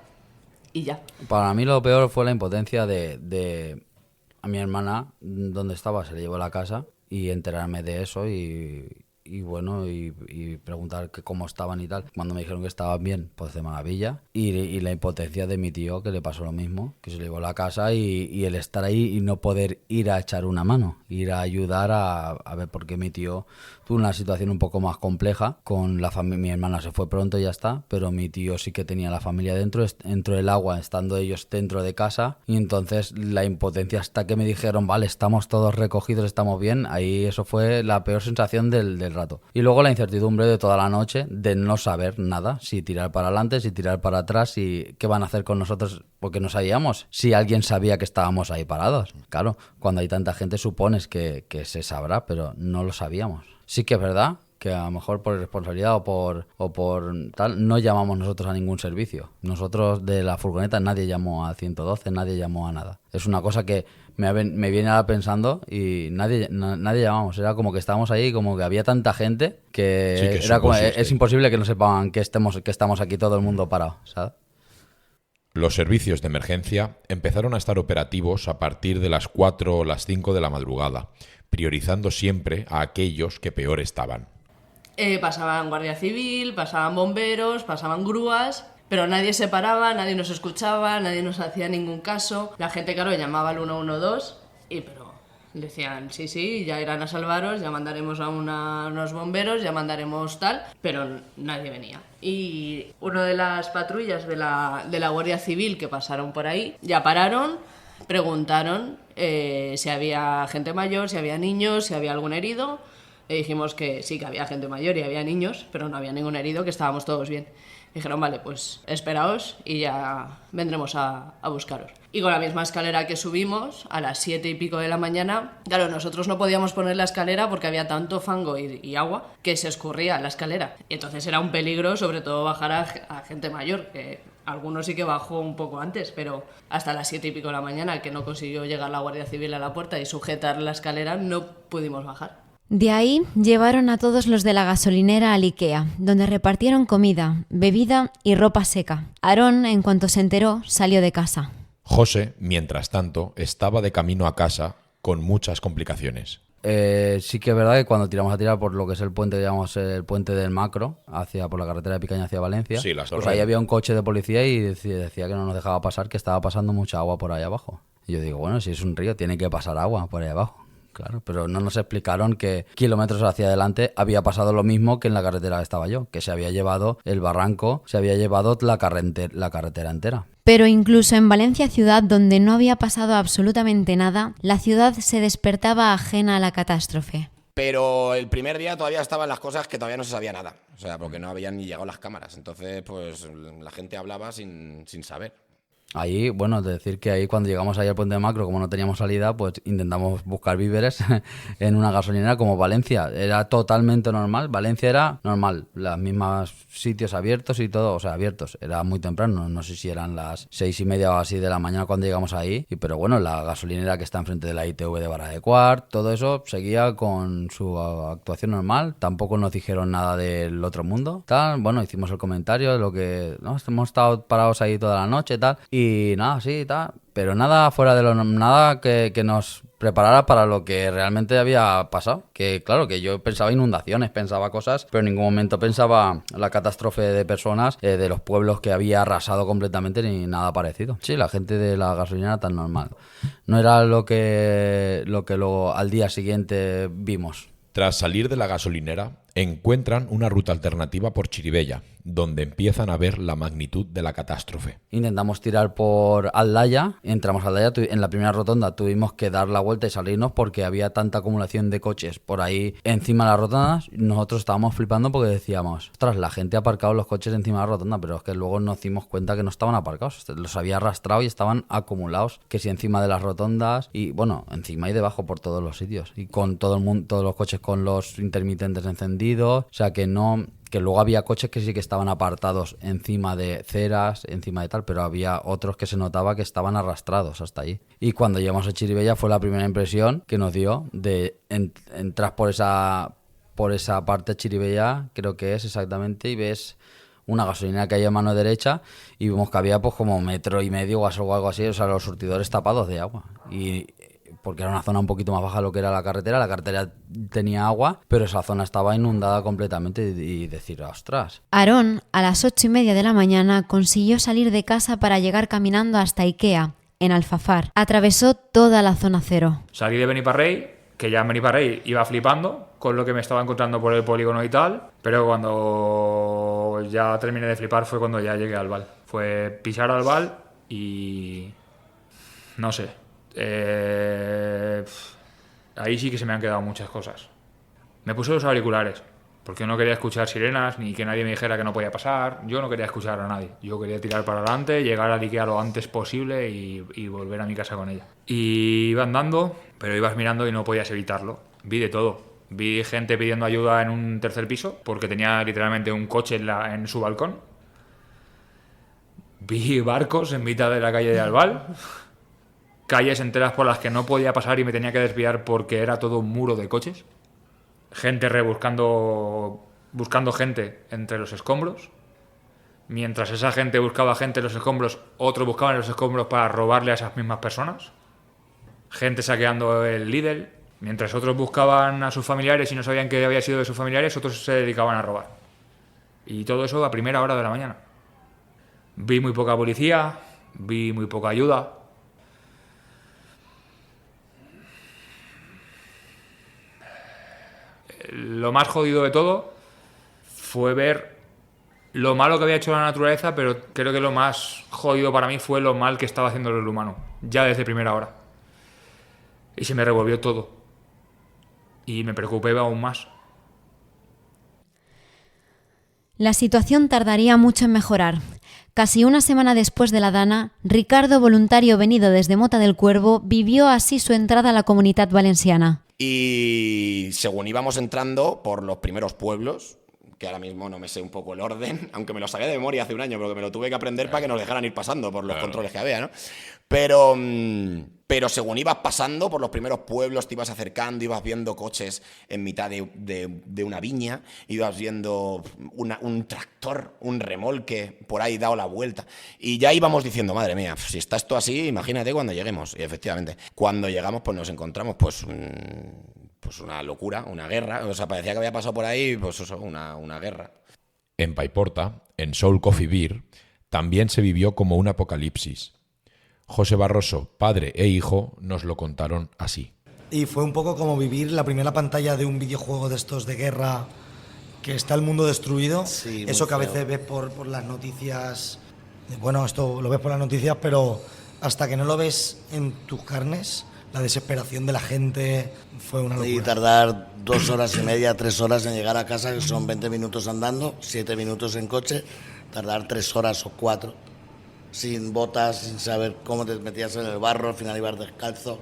y ya. Para mí lo peor fue la impotencia de a mi hermana, donde estaba, se le llevó a la casa y enterarme de eso y bueno, y preguntar que cómo estaban y tal. Cuando me dijeron que estaban bien, pues de maravilla. Y la impotencia de mi tío, que le pasó lo mismo, que se le llevó a la casa y el estar ahí y no poder ir a echar una mano, ir a ayudar a ver, porque mi tío tuvo una situación un poco más compleja con la familia. Mi hermana se fue pronto y ya está, pero mi tío sí que tenía la familia dentro, entró el agua estando ellos dentro de casa y entonces la impotencia hasta que me dijeron, vale, estamos todos recogidos, estamos bien, ahí eso fue la peor sensación del rato. Y luego la incertidumbre de toda la noche de no saber nada, si tirar para adelante, si tirar para atrás, y qué van a hacer con nosotros, porque no sabíamos si alguien sabía que estábamos ahí parados. Claro, cuando hay tanta gente supones que se sabrá, pero no lo sabíamos. Sí que es verdad que a lo mejor por responsabilidad o por tal, no llamamos nosotros a ningún servicio. Nosotros de la furgoneta nadie llamó a 112, nadie llamó a nada. Es una cosa que me viene ahora pensando y nadie llamamos. Era como que estábamos ahí, como que había tanta gente que, sí, que era como, es imposible que no sepan que estamos aquí todo el mundo parado, ¿sabes? Los servicios de emergencia empezaron a estar operativos a partir de las 4 o las 5 de la madrugada, priorizando siempre a aquellos que peor estaban. Pasaban guardia civil, pasaban bomberos, pasaban grúas, pero nadie se paraba, nadie nos escuchaba, nadie nos hacía ningún caso. La gente, claro, llamaba al 112 pero decían, sí, ya irán a salvaros, ya mandaremos a unos bomberos, ya mandaremos tal, pero nadie venía. Y una de las patrullas de la Guardia Civil que pasaron por ahí, ya pararon, preguntaron si había gente mayor, si había niños, si había algún herido. Le dijimos que sí, que había gente mayor y había niños, pero no había ningún herido, que estábamos todos bien. Dijeron, vale, pues esperaos y ya vendremos a buscaros. Y con la misma escalera que subimos, a las 7 y pico de la mañana, claro, nosotros no podíamos poner la escalera porque había tanto fango y agua que se escurría la escalera. Y entonces era un peligro, sobre todo bajar a gente mayor, que algunos sí que bajó un poco antes, pero hasta las 7 y pico de la mañana, que no consiguió llegar la Guardia Civil a la puerta y sujetar la escalera, no pudimos bajar. De ahí llevaron a todos los de la gasolinera al IKEA, donde repartieron comida, bebida y ropa seca. Aarón, en cuanto se enteró, salió de casa. José, mientras tanto, estaba de camino a casa con muchas complicaciones. Sí que es verdad que cuando tiramos a tirar por lo que es el puente, digamos, el puente del Macro, por la carretera de Picaña hacia Valencia, Sí, las pues torres. ahí había un coche de policía y decía que no nos dejaba pasar, que estaba pasando mucha agua por ahí abajo. Y yo digo, bueno, si es un río, tiene que pasar agua por ahí abajo. Claro, pero no nos explicaron que kilómetros hacia adelante había pasado lo mismo que en la carretera que estaba yo, que se había llevado el barranco, se había llevado la carretera entera. Pero incluso en Valencia ciudad, donde no había pasado absolutamente nada, la ciudad se despertaba ajena a la catástrofe. Pero el primer día todavía estaban las cosas que todavía no se sabía nada. O sea, porque no habían ni llegado las cámaras. Entonces, pues la gente hablaba sin saber. Ahí, bueno, es decir que ahí cuando llegamos ahí al puente de Macro, como no teníamos salida, pues intentamos buscar víveres en una gasolinera como Valencia. Era totalmente normal, Valencia era normal, las mismas sitios abiertos y todo, o sea, abiertos. Era muy temprano, no sé si eran las 6:30 o así de la mañana cuando llegamos ahí. Pero bueno, la gasolinera que está enfrente de la ITV de Vara de Quart, todo eso seguía con su actuación normal. Tampoco nos dijeron nada del otro mundo. Tal, bueno, hicimos el comentario de lo que, ¿no? Hemos estado parados ahí toda la noche y tal. Y nada, sí, tal, pero nada fuera de nada que nos preparara para lo que realmente había pasado. Que claro, que yo pensaba inundaciones, pensaba cosas, pero en ningún momento pensaba la catástrofe de personas, de los pueblos que había arrasado completamente ni nada parecido. Sí, la gente de la gasolinera tan normal. No era lo que luego al día siguiente vimos. Tras salir de la gasolinera, encuentran una ruta alternativa por Chirivella, donde empiezan a ver la magnitud de la catástrofe. Intentamos tirar por Aldaya, entramos a Aldaya, en la primera rotonda tuvimos que dar la vuelta y salirnos porque había tanta acumulación de coches por ahí encima de las rotondas. Nosotros estábamos flipando porque decíamos, ostras, la gente ha aparcado los coches encima de la rotonda, pero es que luego nos dimos cuenta que no estaban aparcados, los había arrastrado y estaban acumulados, que si encima de las rotondas y bueno, encima y debajo por todos los sitios, y con todo el mundo, todos los coches con los intermitentes encendidos, o sea que no... Que luego había coches que sí que estaban apartados encima de ceras, encima de tal, pero había otros que se notaba que estaban arrastrados hasta allí. Y cuando llegamos a Chirivella fue la primera impresión que nos dio de entrar por esa parte de Chirivella, creo que es exactamente, y ves una gasolinera que hay a mano derecha y vimos que había pues como 1,5 metros o algo así, o sea, los surtidores tapados de agua. Y porque era una zona un poquito más baja de lo que era la carretera tenía agua, pero esa zona estaba inundada completamente y decir, ostras. Aarón, a las 8:30 de la mañana, consiguió salir de casa para llegar caminando hasta IKEA, en Alfafar. Atravesó toda la zona cero. Salí de Beniparrey, que ya en Beniparrey iba flipando con lo que me estaba encontrando por el polígono y tal, pero cuando ya terminé de flipar fue cuando ya llegué al Val. Fue pisar al Val y... no sé. Ahí sí que se me han quedado muchas cosas. Me puse los auriculares porque no quería escuchar sirenas ni que nadie me dijera que no podía pasar. Yo no quería escuchar a nadie. Yo quería tirar para adelante, llegar a IKEA lo antes posible y volver a mi casa con ella. Y iba andando, pero ibas mirando y no podías evitarlo. Vi de todo. Vi gente pidiendo ayuda en un tercer piso porque tenía literalmente un coche en su balcón. Vi barcos en mitad de la calle de Albal. Calles enteras por las que no podía pasar y me tenía que desviar porque era todo un muro de coches. Gente buscando gente entre los escombros. Mientras esa gente buscaba gente en los escombros, otros buscaban en los escombros para robarle a esas mismas personas. Gente saqueando el Lidl. Mientras otros buscaban a sus familiares y no sabían qué había sido de sus familiares, otros se dedicaban a robar. Y todo eso a primera hora de la mañana. Vi muy poca policía, vi muy poca ayuda. Lo más jodido de todo fue ver lo malo que había hecho la naturaleza, pero creo que lo más jodido para mí fue lo mal que estaba haciendo el humano, ya desde primera hora. Y se me revolvió todo. Y me preocupé aún más. La situación tardaría mucho en mejorar. Casi una semana después de la dana, Ricardo, voluntario venido desde Mota del Cuervo, vivió así su entrada a la Comunitat Valenciana. Y según íbamos entrando por los primeros pueblos, que ahora mismo no me sé un poco el orden, aunque me lo sabía de memoria hace un año, pero que me lo tuve que aprender para que nos dejaran ir pasando por los controles que había, ¿no? Pero según ibas pasando por los primeros pueblos, te ibas acercando, ibas viendo coches en mitad de una viña, ibas viendo un tractor, un remolque por ahí dado la vuelta. Y ya íbamos diciendo, madre mía, si está esto así, imagínate cuando lleguemos. Y efectivamente, cuando llegamos pues nos encontramos pues una locura, una guerra. O sea, parecía que había pasado por ahí pues eso, una guerra. En Paiporta, en Soul Coffee Beer, también se vivió como un apocalipsis. José Barroso, padre e hijo, nos lo contaron así. Y fue un poco como vivir la primera pantalla de un videojuego de estos de guerra, que está el mundo destruido. Sí, eso que a feo. veces ves por las noticias. Bueno, esto lo ves por las noticias, pero hasta que no lo ves en tus carnes, la desesperación de la gente fue una locura. Y tardar 2 horas y media, 3 horas en llegar a casa, que son 20 minutos andando, 7 minutos en coche, tardar 3 horas o 4, sin botas, sin saber cómo te metías en el barro, al final ibas descalzo.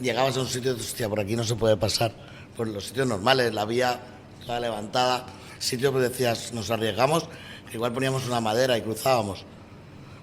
Llegabas a un sitio y dices, hostia, por aquí no se puede pasar. Por los sitios normales, la vía estaba levantada, sitios que decías, nos arriesgamos, que igual poníamos una madera y cruzábamos.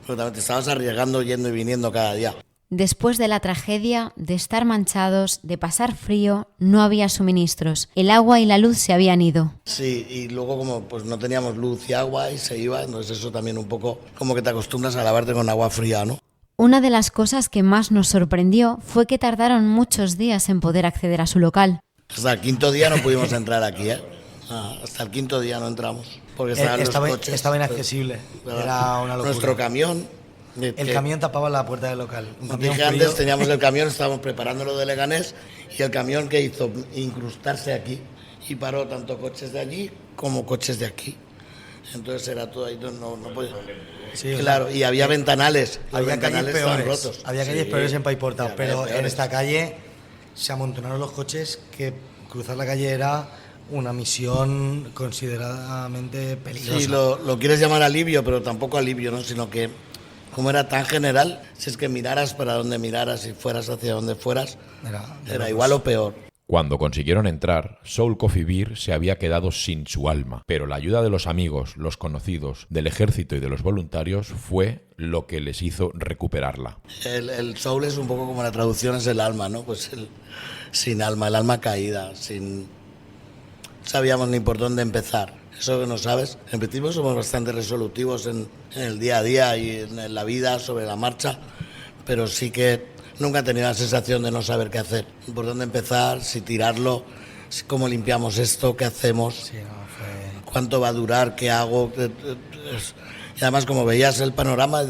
Pero también te estabas arriesgando yendo y viniendo cada día. Después de la tragedia, de estar manchados, de pasar frío, no había suministros. El agua y la luz se habían ido. Sí, y luego como pues no teníamos luz y agua y se iba, entonces eso también un poco como que te acostumbras a lavarte con agua fría, ¿no? Una de las cosas que más nos sorprendió fue que tardaron muchos días en poder acceder a su local. Hasta el 5.º día no pudimos entrar aquí, ¿eh? Hasta el 5.º día no entramos, porque estaban los coches. Estaba inaccesible, era una locura. Nuestro camión... El camión tapaba la puerta del local. Como dije antes, teníamos el camión, estábamos preparándolo de Leganés, y el camión que hizo incrustarse aquí, y paró tanto coches de allí como coches de aquí. Entonces era todo ahí, no podía... Sí, claro, y había ventanales. Había calles peores. Rotos. Había calles peores en Paiporta, pero peores. en esta calle se amontonaron los coches, que cruzar la calle era una misión consideradamente peligrosa. Sí, lo quieres llamar alivio, pero tampoco alivio, ¿no? Sino que, como era tan general, si es que miraras para donde miraras y fueras hacia donde fueras, era igual o peor. Cuando consiguieron entrar, Soul Coffee Beer se había quedado sin su alma, pero la ayuda de los amigos, los conocidos, del ejército y de los voluntarios fue lo que les hizo recuperarla. El soul es un poco como la traducción es el alma, ¿no? Pues sin alma, el alma caída, no sabíamos ni por dónde empezar. Eso que no sabes. En principio somos bastante resolutivos en el día a día y en la vida, sobre la marcha, pero sí que nunca he tenido la sensación de no saber qué hacer, por dónde empezar, si tirarlo, cómo limpiamos esto, qué hacemos, Sí, no, cuánto va a durar, qué hago. Y además, como veías el panorama,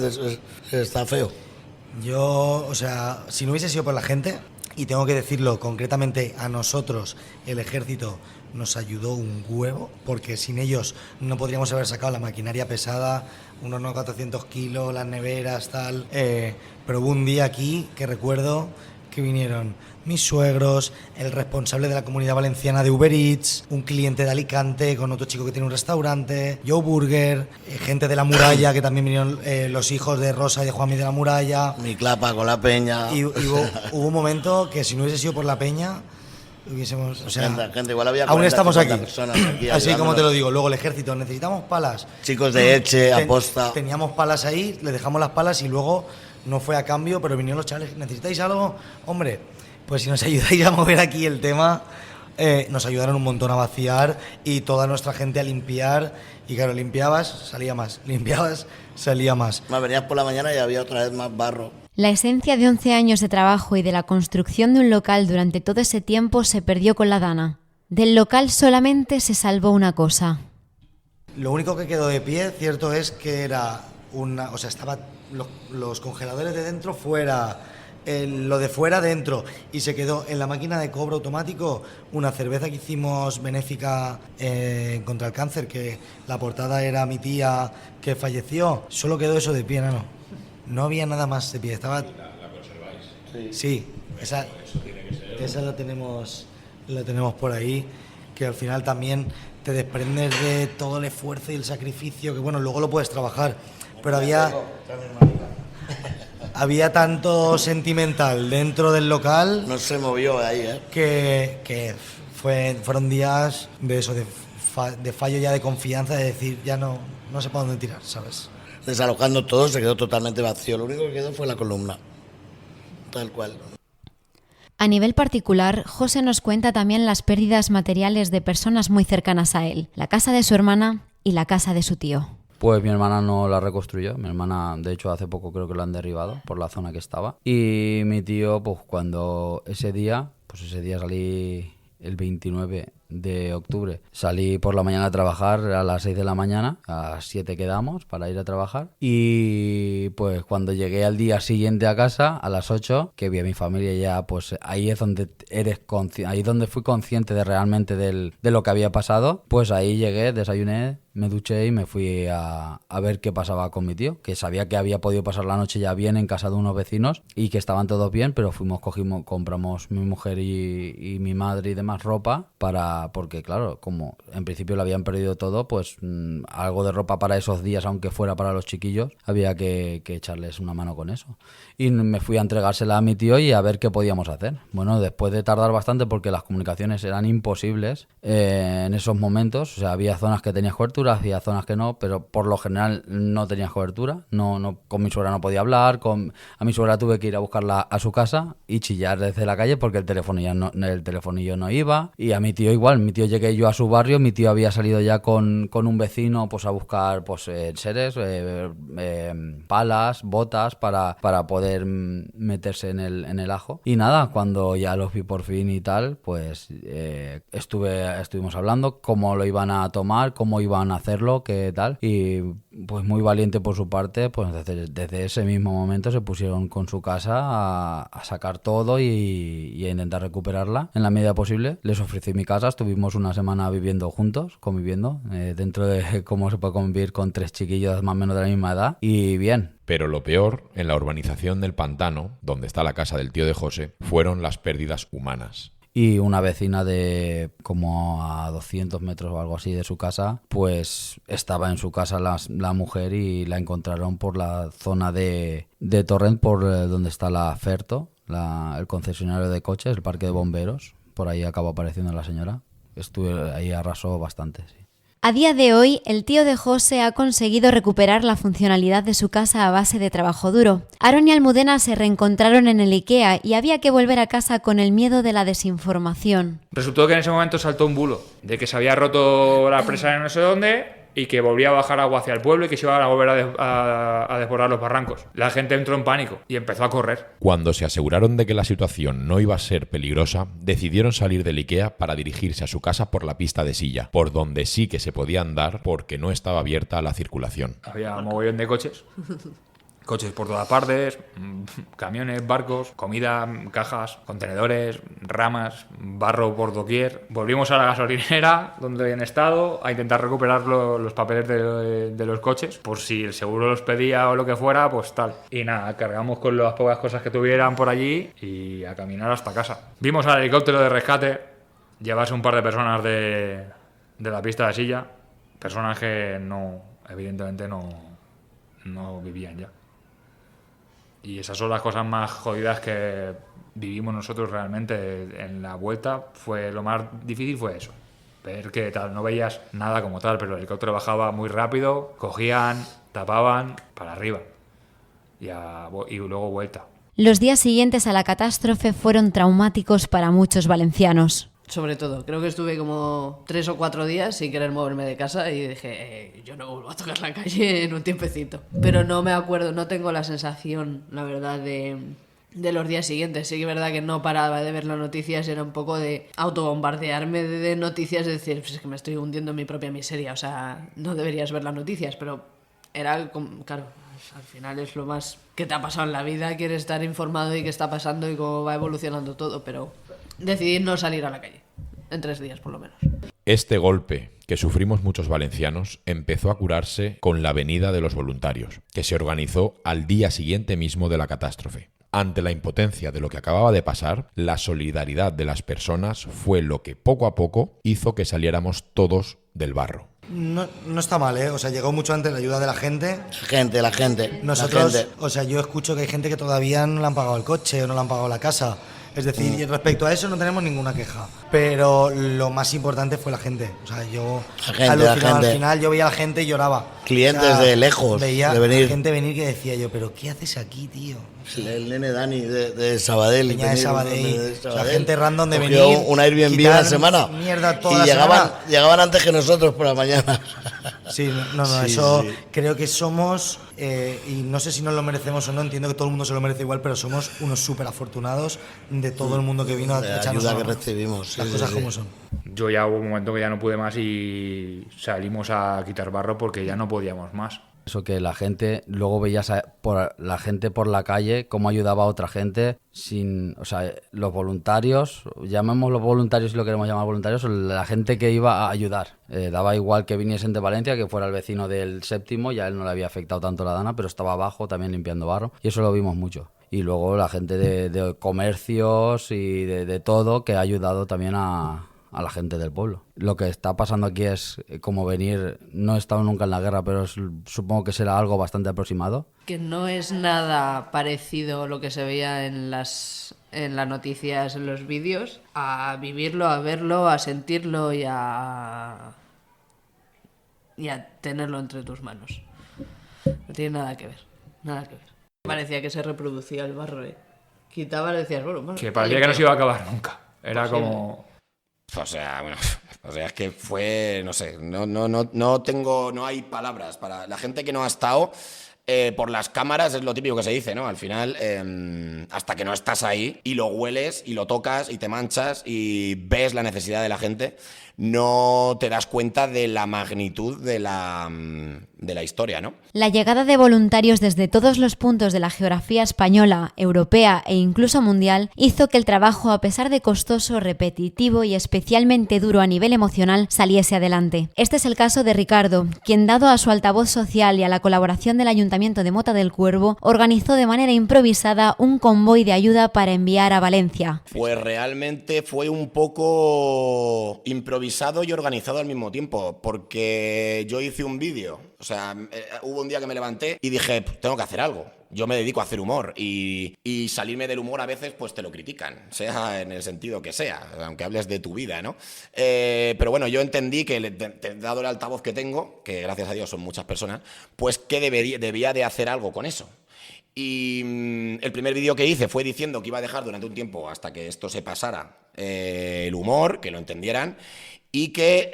está feo. Yo, o sea, si no hubiese sido por la gente, y tengo que decirlo concretamente a nosotros, el ejército nos ayudó un huevo, porque sin ellos no podríamos haber sacado la maquinaria pesada, unos 400 kilos, las neveras, tal. Pero hubo un día aquí que recuerdo que vinieron mis suegros, el responsable de la Comunidad Valenciana de Uber Eats, un cliente de Alicante con otro chico que tiene un restaurante, Joe Burger, gente de La Muralla, que también vinieron los hijos de Rosa y de Juanmi de La Muralla. Mi clapa con la peña. Y hubo un momento que si no hubiese sido por la peña, hubiésemos... O sea, gente, igual había aún 40, estamos 50 aquí. personas aquí Así como te lo ayudándonos. digo. Luego el ejército, necesitamos palas. Chicos de Eche, aposta. Teníamos palas ahí, le dejamos las palas y luego no fue a cambio, pero vinieron los chavales, ¿necesitáis algo? Hombre, pues si nos ayudáis a mover aquí el tema, nos ayudaron un montón a vaciar y toda nuestra gente a limpiar. Y claro, limpiabas, salía más. Limpiabas, salía más. Venías por la mañana y había otra vez más barro. La esencia de 11 años de trabajo y de la construcción de un local durante todo ese tiempo se perdió con la Dana. Del local solamente se salvó una cosa. Lo único que quedó de pie, cierto, es que era una... O sea, estaban los congeladores de dentro fuera, lo de fuera dentro, y se quedó en la máquina de cobro automático una cerveza que hicimos benéfica contra el cáncer, que la portada era mi tía que falleció. Solo quedó eso de pie, no había nada más de pie. Estaba... ¿La conserváis? Sí, esa la tenemos por ahí, que al final también te desprendes de todo el esfuerzo y el sacrificio, que bueno, luego lo puedes trabajar, pero había tanto sentimental dentro del local. No se movió ahí, que fueron días de eso, de de fallo ya de confianza, de decir, ya no sé para dónde tirar, ¿sabes? Desalojando todo, se quedó totalmente vacío. Lo único que quedó fue la columna, tal cual. A nivel particular, José nos cuenta también las pérdidas materiales de personas muy cercanas a él, la casa de su hermana y la casa de su tío. Pues mi hermana no la reconstruyó. Mi hermana, de hecho, hace poco creo que la han derribado por la zona que estaba. Y mi tío, pues cuando ese día salí el 29 de octubre. Salí por la mañana a trabajar a las 6 de la mañana, a las 7 quedamos para ir a trabajar. Y pues cuando llegué al día siguiente a casa, a las 8, que vi a mi familia ya, pues ahí es donde ahí es donde fui consciente de realmente de lo que había pasado. Pues ahí llegué, desayuné, me duché y me fui a ver qué pasaba con mi tío, que sabía que había podido pasar la noche ya bien en casa de unos vecinos y que estaban todos bien, pero compramos mi mujer y mi madre y demás ropa porque claro, como en principio lo habían perdido todo, pues algo de ropa para esos días, aunque fuera para los chiquillos, había que echarles una mano con eso. Y me fui a entregársela a mi tío y a ver qué podíamos hacer. Bueno, después de tardar bastante porque las comunicaciones eran imposibles en esos momentos, o sea, había zonas que tenías cobertura, había zonas que no, pero por lo general no tenías cobertura. No, con mi suegra no podía hablar, a mi suegra tuve que ir a buscarla a su casa y chillar desde la calle porque el telefonillo no iba. Y a mi tío igual, mi tío llegué yo a su barrio, mi tío había salido ya con un vecino pues a buscar pues seres, palas, botas para poder meterse en el ajo. Y nada, cuando ya los vi por fin y tal, pues estuvimos hablando cómo lo iban a tomar, cómo iban a hacerlo, qué tal. Y pues muy valiente por su parte, pues desde ese mismo momento se pusieron con su casa a sacar todo y a intentar recuperarla en la medida posible. Les ofrecí mi casa, estuvimos una semana viviendo juntos, conviviendo, dentro de cómo se puede convivir con 3 chiquillos más o menos de la misma edad, y bien. Pero lo peor, en la urbanización del Pantano, donde está la casa del tío de José, fueron las pérdidas humanas. Y una vecina de como a 200 metros o algo así de su casa, pues estaba en su casa la mujer y la encontraron por la zona de Torrent, por donde está la Ferto, el concesionario de coches, el parque de bomberos. Por ahí acabó apareciendo la señora. Ahí arrasó bastante, sí. A día de hoy, el tío de José ha conseguido recuperar la funcionalidad de su casa a base de trabajo duro. Aaron y Almudena se reencontraron en el IKEA y había que volver a casa con el miedo de la desinformación. Resultó que en ese momento saltó un bulo de que se había roto la presa en no sé dónde y que volvía a bajar agua hacia el pueblo y que se iba a volver a desbordar los barrancos. La gente entró en pánico y empezó a correr. Cuando se aseguraron de que la situación no iba a ser peligrosa, decidieron salir del IKEA para dirigirse a su casa por la pista de Silla, por donde sí que se podía andar porque no estaba abierta a la circulación. Había un mogollón de coches. Coches por todas partes, camiones, barcos, comida, cajas, contenedores, ramas, barro por doquier. Volvimos a la gasolinera donde habían estado a intentar recuperar los papeles de los coches por si el seguro los pedía o lo que fuera, pues tal. Y nada, cargamos con las pocas cosas que tuvieran por allí y a caminar hasta casa. Vimos al helicóptero de rescate llevarse un par de personas de la pista de Silla, personas que evidentemente no vivían ya. Y esas son las cosas más jodidas que vivimos nosotros realmente en la vuelta. Lo más difícil fue eso, ver que tal, no veías nada como tal, pero el helicóptero bajaba muy rápido, cogían, tapaban, para arriba y luego vuelta. Los días siguientes a la catástrofe fueron traumáticos para muchos valencianos. Sobre todo, creo que estuve como 3 o 4 días sin querer moverme de casa y dije, yo no vuelvo a tocar la calle en un tiempecito. Pero no me acuerdo, no tengo la sensación, la verdad, de los días siguientes. Sí que es verdad que no paraba de ver las noticias, era un poco de autobombardearme de noticias, de decir, pues es que me estoy hundiendo en mi propia miseria, o sea, no deberías ver las noticias, pero era, claro, al final es lo más que te ha pasado en la vida, quieres estar informado de qué está pasando y cómo va evolucionando todo, pero decidí no salir a la calle, en 3 días por lo menos. Este golpe que sufrimos muchos valencianos empezó a curarse con la venida de los voluntarios, que se organizó al día siguiente mismo de la catástrofe. Ante la impotencia de lo que acababa de pasar, la solidaridad de las personas fue lo que poco a poco hizo que saliéramos todos del barro. No está mal, ¿eh? O sea, llegó mucho antes la ayuda de la gente. La gente. Nosotros, la gente. o sea, yo escucho que hay gente que todavía no le han pagado el coche o no le han pagado la casa. Es decir, y respecto a eso no tenemos ninguna queja. Pero lo más importante fue la gente. O sea, yo alucinaba. Al final yo veía a la gente y lloraba. Clientes de lejos, veía de venir. Gente venir que decía yo, pero ¿qué haces aquí, tío? El nene Dani de Sabadell. Peña de Sabadell. O sea, gente random de cogió venir. un Airbnb a la semana. Mierda toda y la llegaban antes que nosotros por la mañana. Sí, eso creo que somos, y no sé si nos lo merecemos o no, entiendo que todo el mundo se lo merece igual, pero somos unos súper afortunados de todo el mundo que vino a echarnos ayuda que recibimos. Las cosas como son. Yo ya hubo un momento que ya no pude más y salimos a quitar barro porque ya no podíamos más. Eso que la gente, luego veías la gente por la calle, cómo ayudaba a otra gente, o sea, los voluntarios, llamémoslos voluntarios si lo queremos llamar voluntarios, la gente que iba a ayudar. Daba igual que viniesen de Valencia, que fuera el vecino del séptimo, ya a él no le había afectado tanto la dana, pero estaba abajo también limpiando barro, y eso lo vimos mucho. Y luego la gente de comercios y de todo, que ha ayudado también a la gente del pueblo. Lo que está pasando aquí es como venir, no he estado nunca en la guerra, pero supongo que será algo bastante aproximado. Que no es nada parecido a lo que se veía en las noticias, en los vídeos, a vivirlo, a verlo, a sentirlo y a tenerlo entre tus manos. No tiene nada que ver, nada que ver. Parecía que se reproducía el barro, Quitaba y decías, bueno, que parecía que no se iba a acabar nunca. Era pues como... O sea, es que fue, no sé, no hay palabras para la gente que no ha estado por las cámaras. Es lo típico que se dice, ¿no? Al final, hasta que no estás ahí y lo hueles y lo tocas y te manchas y ves la necesidad de la gente, no te das cuenta de la magnitud de la historia, ¿no? La llegada de voluntarios desde todos los puntos de la geografía española, europea e incluso mundial hizo que el trabajo, a pesar de costoso, repetitivo y especialmente duro a nivel emocional, saliese adelante. Este es el caso de Ricardo, quien, dado a su altavoz social y a la colaboración del Ayuntamiento de Mota del Cuervo, organizó de manera improvisada un convoy de ayuda para enviar a Valencia. Pues realmente fue un poco improvisado y organizado al mismo tiempo, porque yo hice un vídeo, o sea, hubo un día que me levanté y dije, tengo que hacer algo. Yo me dedico a hacer humor y salirme del humor a veces pues te lo critican, sea en el sentido que sea, aunque hables de tu vida, ¿no? Pero bueno, yo entendí que dado el altavoz que tengo, que gracias a Dios son muchas personas, pues que debía de hacer algo con eso. Y el primer vídeo que hice fue diciendo que iba a dejar durante un tiempo hasta que esto se pasara el humor, que lo entendieran, y que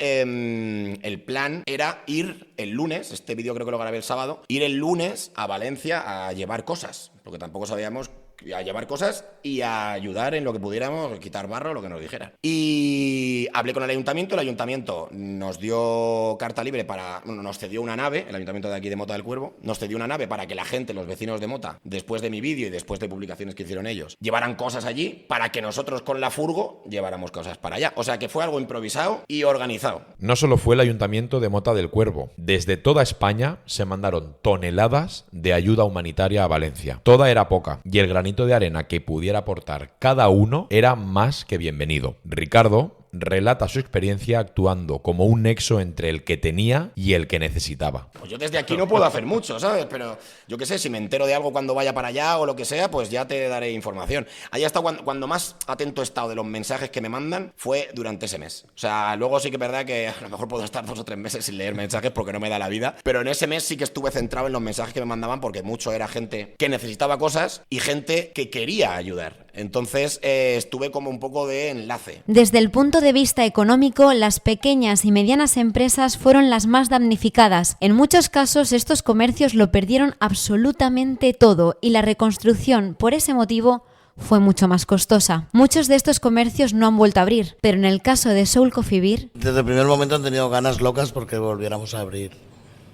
el plan era ir el lunes, este vídeo creo que lo grabé el sábado, ir el lunes a Valencia a llevar cosas, porque tampoco sabíamos, a llevar cosas y a ayudar en lo que pudiéramos, quitar barro, lo que nos dijeran. Y hablé con el ayuntamiento nos dio carta libre nos cedió una nave, el ayuntamiento de aquí de Mota del Cuervo, nos cedió una nave para que la gente, los vecinos de Mota, después de mi vídeo y después de publicaciones que hicieron ellos, llevaran cosas allí para que nosotros con la furgo lleváramos cosas para allá. O sea que fue algo improvisado y organizado. No solo fue el ayuntamiento de Mota del Cuervo, desde toda España se mandaron toneladas de ayuda humanitaria a Valencia. Toda era poca y el granito de arena que pudiera aportar cada uno era más que bienvenido. Ricardo relata su experiencia actuando como un nexo entre el que tenía y el que necesitaba. Pues yo desde aquí no puedo hacer mucho, ¿sabes? Pero yo qué sé, si me entero de algo cuando vaya para allá o lo que sea, pues ya te daré información. Ahí hasta cuando más atento he estado de los mensajes que me mandan fue durante ese mes. O sea, luego sí que es verdad que a lo mejor puedo estar 2 o 3 meses sin leer mensajes porque no me da la vida, pero en ese mes sí que estuve centrado en los mensajes que me mandaban porque mucho era gente que necesitaba cosas y gente que quería ayudar. Entonces estuve como un poco de enlace. Desde el punto de vista económico, las pequeñas y medianas empresas fueron las más damnificadas. En muchos casos, estos comercios lo perdieron absolutamente todo y la reconstrucción, por ese motivo, fue mucho más costosa. Muchos de estos comercios no han vuelto a abrir, pero en el caso de Soul Coffee Beer... Desde el primer momento han tenido ganas locas porque volviéramos a abrir.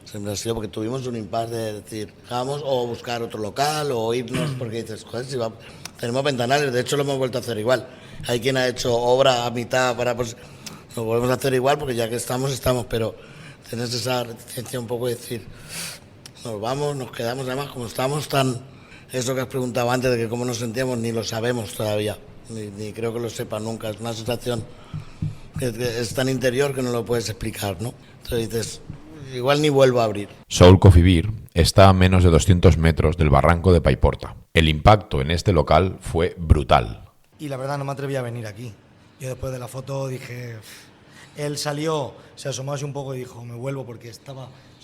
Siempre ha sido porque tuvimos un impasse de decir, vamos o buscar otro local o irnos, porque dices, joder, si tenemos ventanales, de hecho lo hemos vuelto a hacer igual. Hay quien ha hecho obra a mitad para, pues lo volvemos a hacer igual porque ya que estamos, pero tienes esa reticencia un poco de decir, nos vamos, nos quedamos, además como estamos tan, eso que has preguntado antes de que cómo nos sentíamos, ni lo sabemos todavía, ni creo que lo sepan nunca, es una sensación que es tan interior que no lo puedes explicar, ¿no? Entonces dices, igual ni vuelvo a abrir. Soul Coffee Beer está a menos de 200 metros del barranco de Paiporta. El impacto en este local fue brutal. y la verdad no me atreví a venir aquí. Yo después de la foto dije... Él salió, se asomó así un poco y dijo, me vuelvo porque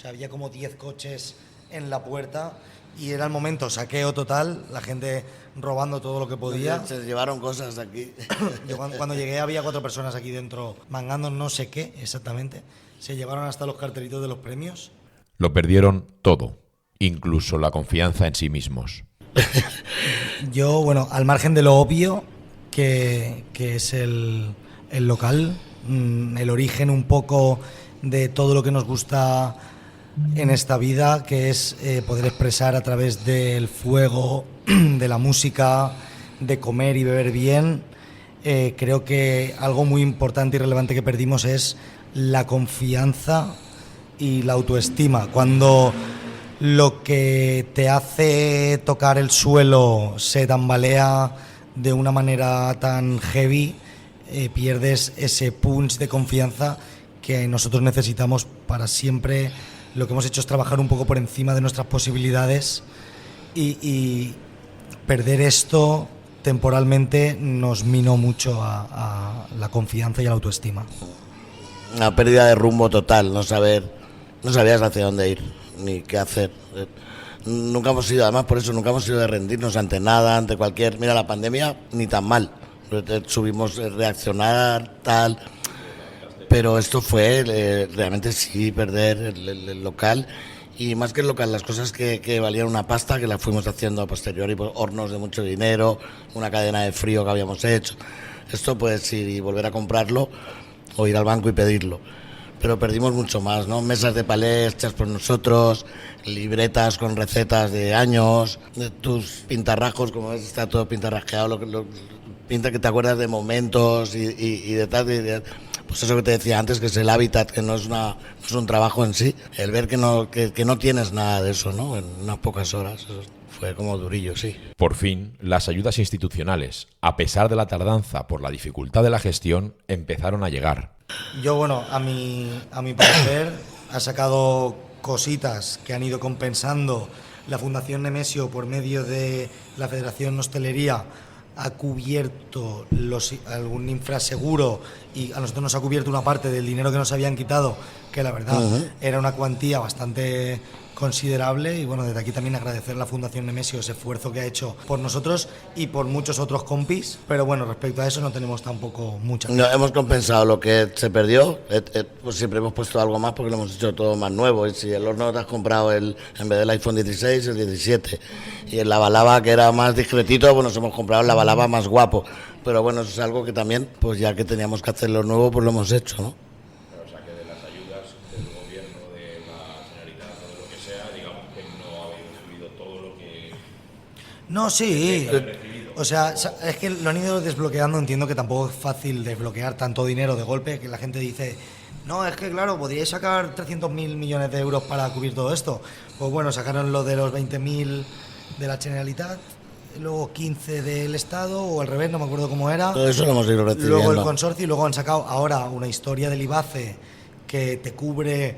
había como 10 coches en la puerta y era el momento, saqueo total, la gente robando todo lo que podía. Se llevaron cosas aquí. Yo cuando llegué había 4 personas aquí dentro mangando no sé qué exactamente. Se llevaron hasta los cartelitos de los premios. Lo perdieron todo, incluso la confianza en sí mismos. Yo, bueno, al margen de lo obvio que es el local, el origen un poco de todo lo que nos gusta en esta vida, que es poder expresar a través del fuego, de la música, de comer y beber bien. Creo que algo muy importante y relevante que perdimos es la confianza y la autoestima. Cuando lo que te hace tocar el suelo se tambalea de una manera tan heavy, pierdes ese punch de confianza que nosotros necesitamos para siempre. Lo que hemos hecho es trabajar un poco por encima de nuestras posibilidades y perder esto temporalmente nos minó mucho a la confianza y a la autoestima. Una pérdida de rumbo total, no sabías hacia dónde ir ni qué hacer. Nunca hemos sido, además por eso nunca hemos sido de rendirnos ante nada, ante cualquier... Mira, la pandemia ni tan mal, subimos reaccionar, tal... Pero esto fue realmente sí perder el local, y más que el local, las cosas que valían una pasta, que las fuimos haciendo a posteriori, pues, hornos de mucho dinero, una cadena de frío que habíamos hecho. Esto puedes ir y volver a comprarlo o ir al banco y pedirlo. Pero perdimos mucho más, ¿no? Mesas de palés hechas por nosotros, libretas con recetas de años, de tus pintarrajos, como ves, está todo pintarrajeado, pinta que te acuerdas de momentos y de tal... Pues eso que te decía antes, que es el hábitat, que no es un trabajo en sí. El ver que no tienes nada de eso, ¿no? En unas pocas horas. Eso fue como durillo, sí. Por fin, las ayudas institucionales, a pesar de la tardanza por la dificultad de la gestión, empezaron a llegar. Yo, bueno, a mi parecer, ha sacado cositas que han ido compensando. La Fundación Nemesio, por medio de la Federación Hostelería, ha cubierto algún infraseguro, y a nosotros nos ha cubierto una parte del dinero que nos habían quitado, que la verdad era una cuantía bastante considerable. Y bueno, desde aquí también agradecer a la Fundación Nemesio ese esfuerzo que ha hecho por nosotros y por muchos otros compis, pero bueno, respecto a eso no tenemos tampoco mucha. No, hemos compensado lo que se perdió, pues siempre hemos puesto algo más porque lo hemos hecho todo más nuevo. Y si el horno te has comprado en vez del iPhone 16, el 17, y el lavalava que era más discretito, pues nos hemos comprado el lavalava más guapo. Pero bueno, eso es algo que también, pues ya que teníamos que hacerlo nuevo, pues lo hemos hecho, ¿no? O sea, que de las ayudas del gobierno, de la Generalitat o de lo que sea, digamos que no habéis recibido todo lo que... No, sí. O sea, es que lo han ido desbloqueando. Entiendo que tampoco es fácil desbloquear tanto dinero de golpe, que la gente dice, no, es que claro, podríais sacar 300.000 millones de euros para cubrir todo esto. Pues bueno, sacaron lo de los 20.000 de la Generalitat, luego 15 del Estado, o al revés, no me acuerdo cómo era. Todo eso lo hemos ido recibiendo. Luego el consorcio, y luego han sacado ahora una historia del IBACE que te cubre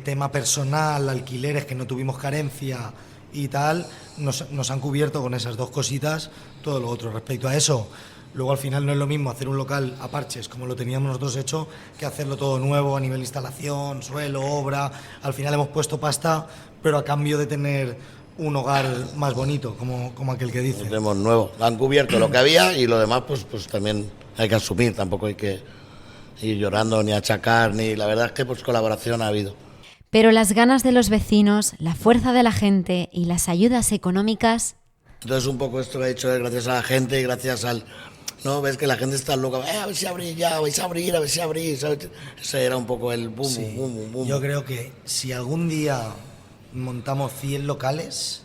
tema personal, alquileres, que no tuvimos carencia y tal. Nos han cubierto con esas dos cositas todo lo otro. Respecto a eso, luego al final no es lo mismo hacer un local a parches como lo teníamos nosotros hecho, que hacerlo todo nuevo a nivel instalación, suelo, obra. Al final hemos puesto pasta, pero a cambio de tener un hogar más bonito, como aquel que dice. Lo tenemos nuevo. Han cubierto lo que había, y lo demás pues también hay que asumir. Tampoco hay que ir llorando ni achacar, ni... La verdad es que pues colaboración ha habido. Pero las ganas de los vecinos, la fuerza de la gente y las ayudas económicas... Entonces un poco esto lo he hecho gracias a la gente y gracias al... No, ves que la gente está loca, a ver si abrís ya, vais a abrir, a ver si abrís, ¿sabes? Ese era un poco el boom, Sí. boom, boom. Yo creo que si algún día montamos 100 locales,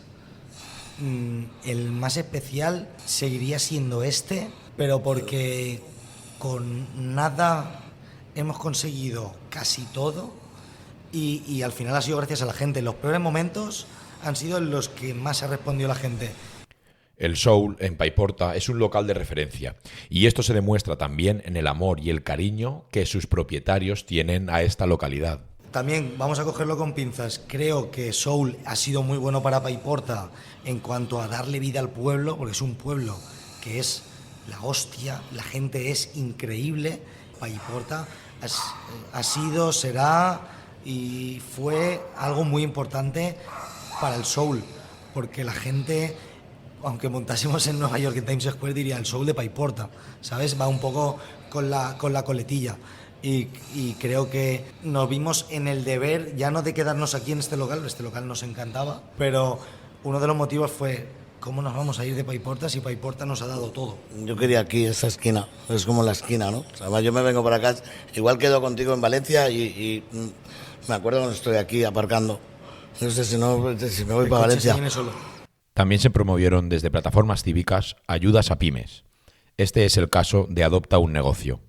el más especial seguiría siendo este, pero porque con nada hemos conseguido casi todo, y al final ha sido gracias a la gente. Los peores momentos han sido los que más ha respondido la gente. El Soul, en Paiporta, es un local de referencia, y esto se demuestra también en el amor y el cariño que sus propietarios tienen a esta localidad. También vamos a cogerlo con pinzas. Creo que Soul ha sido muy bueno para Paiporta en cuanto a darle vida al pueblo, porque es un pueblo que es la hostia, la gente es increíble. Paiporta ha sido, será y fue algo muy importante para el soul, porque la gente, aunque montásemos en Nueva York, en Times Square, diría el soul de Paiporta, ¿sabes? Va un poco con la coletilla. Y creo que nos vimos en el deber, ya no de quedarnos aquí en este local nos encantaba, pero uno de los motivos fue cómo nos vamos a ir de Paiporta si Paiporta nos ha dado todo. Yo quería aquí, esa esquina, es como la esquina, ¿no? O sea, yo me vengo para acá, igual quedo contigo en Valencia y me acuerdo cuando estoy aquí aparcando. No sé si me voy para Valencia. También se promovieron desde plataformas cívicas ayudas a pymes. Este es el caso de Adopta un Negocio.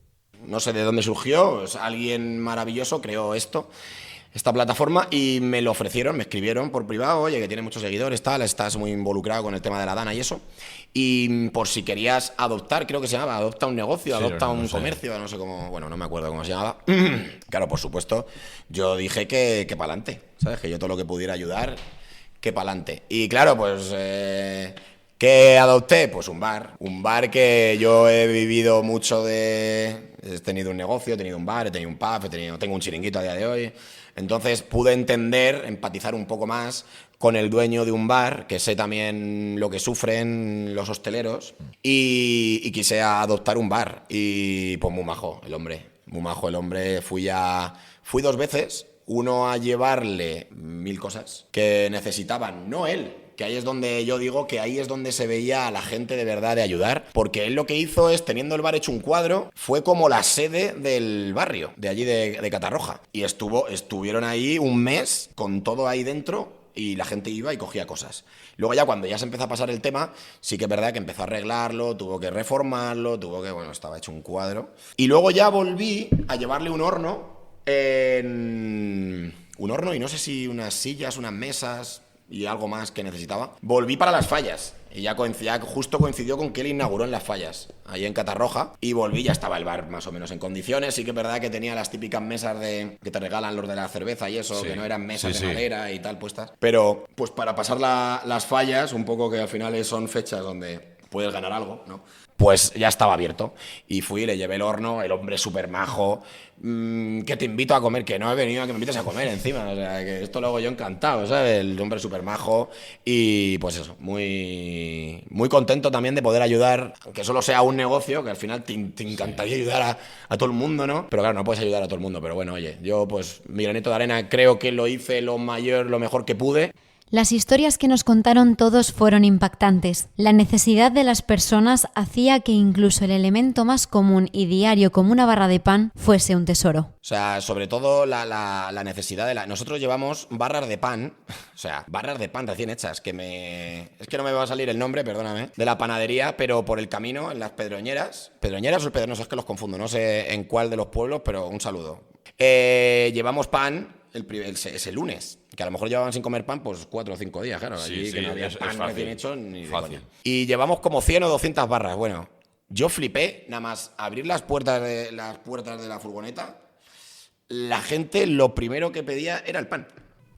No sé de dónde surgió, alguien maravilloso creó esta plataforma y me lo ofrecieron, me escribieron por privado, oye, que tiene muchos seguidores, tal, estás muy involucrado con el tema de la Dana y eso, y por si querías adoptar, creo que se llamaba, adopta un negocio, sí, adopta un comercio, no sé cómo, bueno, no me acuerdo cómo se llamaba. Claro, por supuesto, yo dije que pa'lante, ¿sabes? Que yo todo lo que pudiera ayudar, que pa'lante. Y claro, pues... ¿qué adopté? Pues un bar que yo he vivido mucho de... He tenido un negocio, he tenido un bar, he tenido un pub, tengo un chiringuito a día de hoy. Entonces pude empatizar un poco más con el dueño de un bar, que sé también lo que sufren los hosteleros, y quise adoptar un bar. Y pues muy majo el hombre. Fui 2 veces, uno a llevarle 1000 cosas que necesitaban, no él. Que ahí es donde yo digo que ahí es donde se veía a la gente de verdad de ayudar, porque él lo que hizo es, teniendo el bar hecho un cuadro, fue como la sede del barrio, de allí de Catarroja. Y estuvieron ahí un mes con todo ahí dentro y la gente iba y cogía cosas. Luego ya cuando ya se empezó a pasar el tema, sí que es verdad que empezó a arreglarlo, tuvo que reformarlo, estaba hecho un cuadro. Y luego ya volví a llevarle un horno y no sé si unas sillas, unas mesas... y algo más que necesitaba. Volví para las fallas y ya justo coincidió con que él inauguró en las fallas, ahí en Catarroja, y volví, ya estaba el bar más o menos en condiciones. Sí que es verdad que tenía las típicas mesas que te regalan los de la cerveza y eso, sí, que no eran mesas de madera y tal puestas, pero pues para pasar las fallas, un poco que al final son fechas donde puedes ganar algo, ¿no? Pues ya estaba abierto y fui, le llevé el horno, el hombre súper majo, que te invito a comer, que no he venido a que me invites a comer encima, o sea, que esto lo hago yo encantado, ¿sabes? El hombre súper majo y pues eso, muy, muy contento también de poder ayudar, aunque solo sea un negocio, que al final te encantaría ayudar a todo el mundo, ¿no? Pero claro, no puedes ayudar a todo el mundo, pero bueno, oye, yo pues mi granito de arena creo que lo hice lo mejor que pude. Las historias que nos contaron todos fueron impactantes. La necesidad de las personas hacía que incluso el elemento más común y diario como una barra de pan fuese un tesoro. O sea, sobre todo la necesidad de Nosotros llevamos barras de pan, o sea, barras de pan recién hechas, es que no me va a salir el nombre, perdóname, de la panadería, pero por el camino, en las Pedroñeras o Pedroñeras, es que los confundo, no sé en cuál de los pueblos, pero un saludo. Llevamos pan ese lunes, que a lo mejor llevaban sin comer pan pues 4 o 5 días, claro, allí que no había pan recién hecho ni de coña. Y llevamos como 100 o 200 barras. Bueno, yo flipé, nada más abrir las puertas de la furgoneta, la gente lo primero que pedía era el pan.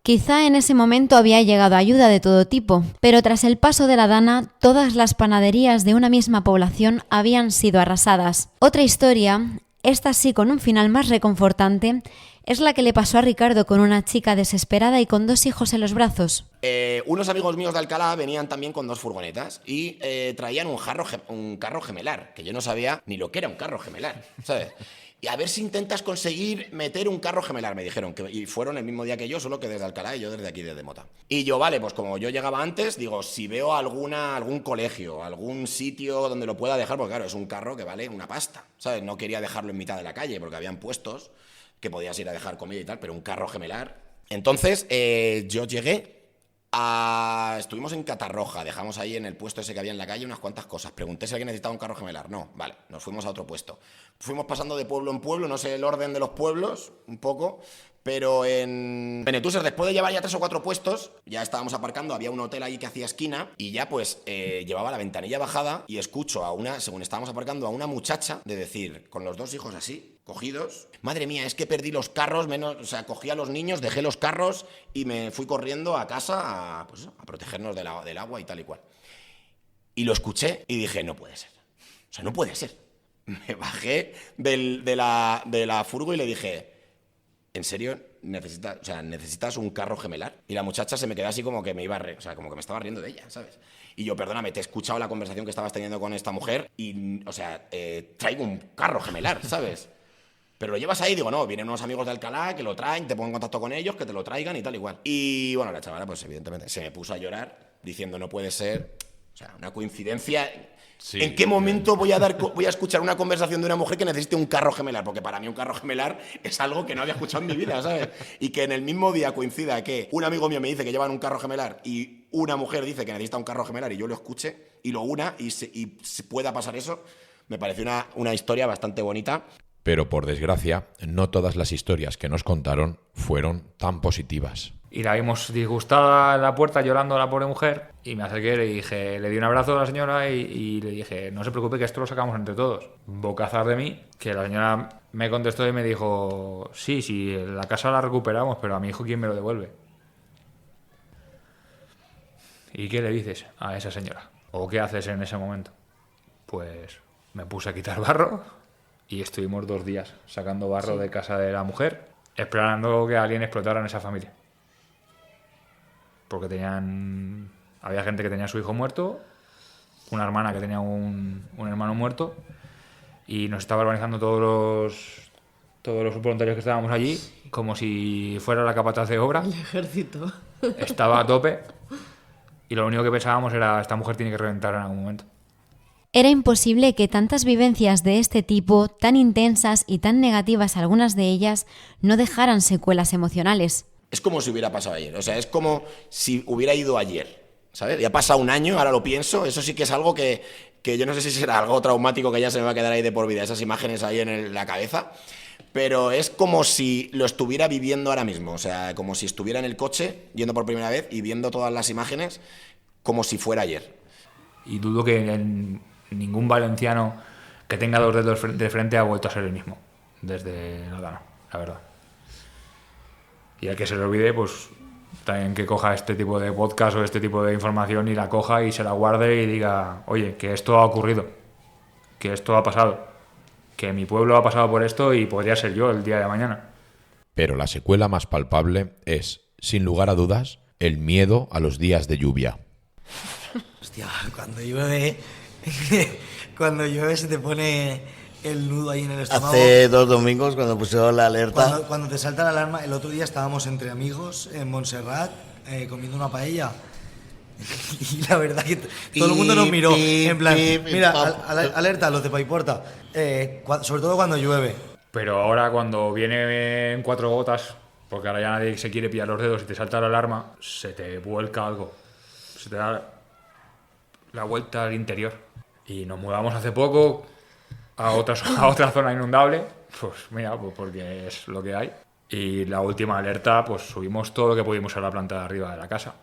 Quizá en ese momento había llegado ayuda de todo tipo, pero tras el paso de la Dana, todas las panaderías de una misma población habían sido arrasadas. Otra historia, esta sí con un final más reconfortante, es la que le pasó a Ricardo con una chica desesperada y con 2 hijos en los brazos. Unos amigos míos de Alcalá venían también con 2 furgonetas y traían un carro gemelar, que yo no sabía ni lo que era un carro gemelar, ¿sabes? Y a ver si intentas conseguir meter un carro gemelar, me dijeron, y fueron el mismo día que yo, solo que desde Alcalá y yo desde aquí, desde Mota. Y yo, vale, pues como yo llegaba antes, digo, si veo algún colegio, algún sitio donde lo pueda dejar, porque claro, es un carro que vale una pasta, ¿sabes? No quería dejarlo en mitad de la calle, porque habían puestos que podías ir a dejar comida y tal, pero un carro gemelar. Entonces, yo llegué estuvimos en Catarroja, dejamos ahí en el puesto ese que había en la calle unas cuantas cosas. Pregunté si alguien necesitaba un carro gemelar. No, vale, nos fuimos a otro puesto. Fuimos pasando de pueblo en pueblo, no sé el orden de los pueblos, un poco, pero en Benetúser, después de llevar ya 3 o 4 puestos, ya estábamos aparcando, había un hotel ahí que hacía esquina y ya pues llevaba la ventanilla bajada y escucho según estábamos aparcando, a una muchacha de decir, con los 2 hijos así, cogidos, madre mía, es que perdí los carros, cogí a los niños, dejé los carros y me fui corriendo a casa a protegernos del agua y tal y cual. Y lo escuché y dije, no puede ser. O sea, no puede ser. Me bajé de la furgo y le dije, ¿en serio necesitas un carro gemelar? Y la muchacha se me quedó así como que me iba o sea, como que me estaba riendo de ella, ¿sabes? Y yo, perdóname, te he escuchado la conversación que estabas teniendo con esta mujer y, o sea, traigo un carro gemelar, ¿sabes? Pero lo llevas ahí, digo, no, vienen unos amigos de Alcalá que lo traen, te pongo en contacto con ellos, que te lo traigan y tal igual. Y bueno, la chavala, pues evidentemente, se me puso a llorar diciendo, no puede ser, o sea, una coincidencia. Sí. ¿En qué momento voy a escuchar una conversación de una mujer que necesite un carro gemelar? Porque para mí un carro gemelar es algo que no había escuchado en mi vida, ¿sabes? Y que en el mismo día coincida que un amigo mío me dice que llevan un carro gemelar y una mujer dice que necesita un carro gemelar y yo lo escuche y lo una y se pueda pasar eso, me parece una historia bastante bonita. Pero por desgracia, no todas las historias que nos contaron fueron tan positivas. Y la vimos disgustada en la puerta llorando a la pobre mujer y me acerqué y le dije, le di un abrazo a la señora y le dije, no se preocupe que esto lo sacamos entre todos. Bocazar de mí, que la señora me contestó y me dijo, sí, la casa la recuperamos, pero a mi hijo ¿quién me lo devuelve? ¿Y qué le dices a esa señora? ¿O qué haces en ese momento? Pues me puse a quitar barro y estuvimos 2 días sacando barro de casa de la mujer, esperando que alguien explotara en esa familia. Porque había gente que tenía a su hijo muerto, una hermana que tenía un hermano muerto, y nos estaba organizando todos los voluntarios que estábamos allí, como si fuera la capataz de obra. El ejército. Estaba a tope, y lo único que pensábamos era, esta mujer tiene que reventar en algún momento. Era imposible que tantas vivencias de este tipo, tan intensas y tan negativas algunas de ellas, no dejaran secuelas emocionales. Es como si hubiera pasado ayer, o sea, es como si hubiera ido ayer, ¿sabes? Ya ha pasado un año, ahora lo pienso, eso sí que es algo que yo no sé si será algo traumático que ya se me va a quedar ahí de por vida, esas imágenes ahí en la cabeza, pero es como si lo estuviera viviendo ahora mismo, o sea, como si estuviera en el coche, yendo por primera vez y viendo todas las imágenes como si fuera ayer. Y dudo que ningún valenciano que tenga 2 dedos de frente ha vuelto a ser el mismo desde la Dana, la verdad. Y al que se le olvide, pues también que coja este tipo de podcast o este tipo de información y la coja y se la guarde y diga, oye, que esto ha ocurrido, que esto ha pasado, que mi pueblo ha pasado por esto y podría ser yo el día de mañana. Pero la secuela más palpable es, sin lugar a dudas, el miedo a los días de lluvia. Hostia, cuando llueve se te pone el nudo ahí en el estómago. Hace 2 domingos cuando pusieron la alerta. Cuando te salta la alarma, el otro día estábamos entre amigos en Montserrat comiendo una paella. Y la verdad que todo el mundo nos miró en plan, mira, alerta, los de Paiporta, sobre todo cuando llueve. Pero ahora cuando viene en 4 gotas, porque ahora ya nadie se quiere pillar los dedos y te salta la alarma, se te vuelca algo, se te da la vuelta al interior. Y nos mudamos hace poco a otra zona inundable, pues mira, pues porque es lo que hay. Y la última alerta, pues subimos todo lo que pudimos a la planta de arriba de la casa.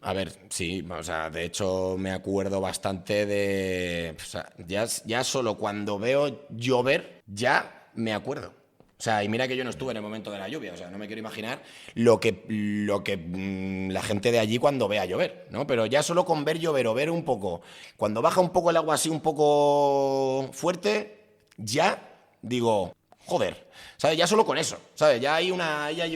A ver, sí, o sea, de hecho me acuerdo bastante de... O sea, ya solo cuando veo llover, ya me acuerdo. O sea, y mira que yo no estuve en el momento de la lluvia, o sea, no me quiero imaginar lo que la gente de allí cuando vea llover, ¿no? Pero ya solo con ver llover o ver un poco, cuando baja un poco el agua así un poco fuerte, ya digo, joder, ¿sabes? Ya solo con eso, ¿sabes? Ya hay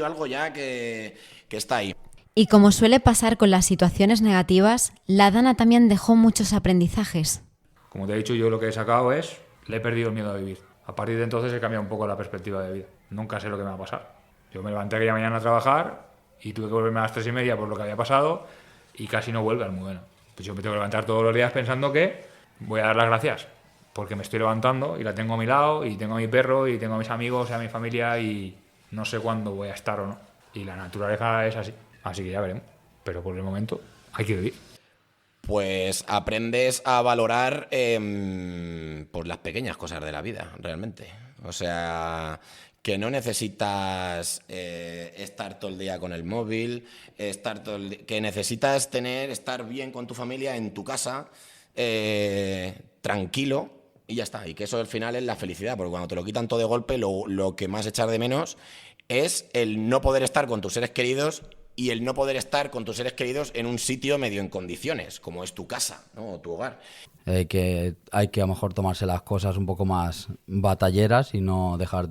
algo ya que está ahí. Y como suele pasar con las situaciones negativas, la Dana también dejó muchos aprendizajes. Como te he dicho, yo lo que he sacado le he perdido el miedo a vivir. A partir de entonces he cambiado un poco la perspectiva de vida. Nunca sé lo que me va a pasar. Yo me levanté aquella mañana a trabajar y tuve que volverme a las 3:30 por lo que había pasado y casi no vuelve Almudena. Pues yo me tengo que levantar todos los días pensando que voy a dar las gracias porque me estoy levantando y la tengo a mi lado y tengo a mi perro y tengo a mis amigos y a mi familia y no sé cuándo voy a estar o no. Y la naturaleza es así. Así que ya veremos. Pero por el momento hay que vivir. Pues aprendes a valorar por las pequeñas cosas de la vida, realmente. O sea, que no necesitas estar todo el día con el móvil, que necesitas estar bien con tu familia en tu casa, tranquilo, y ya está. Y que eso al final es la felicidad, porque cuando te lo quitan todo de golpe, lo que más echar de menos es el no poder estar con tus seres queridos y el no poder estar con tus seres queridos en un sitio medio en condiciones, como es tu casa, ¿no? O tu hogar. Hay que a lo mejor tomarse las cosas un poco más batalleras y no dejar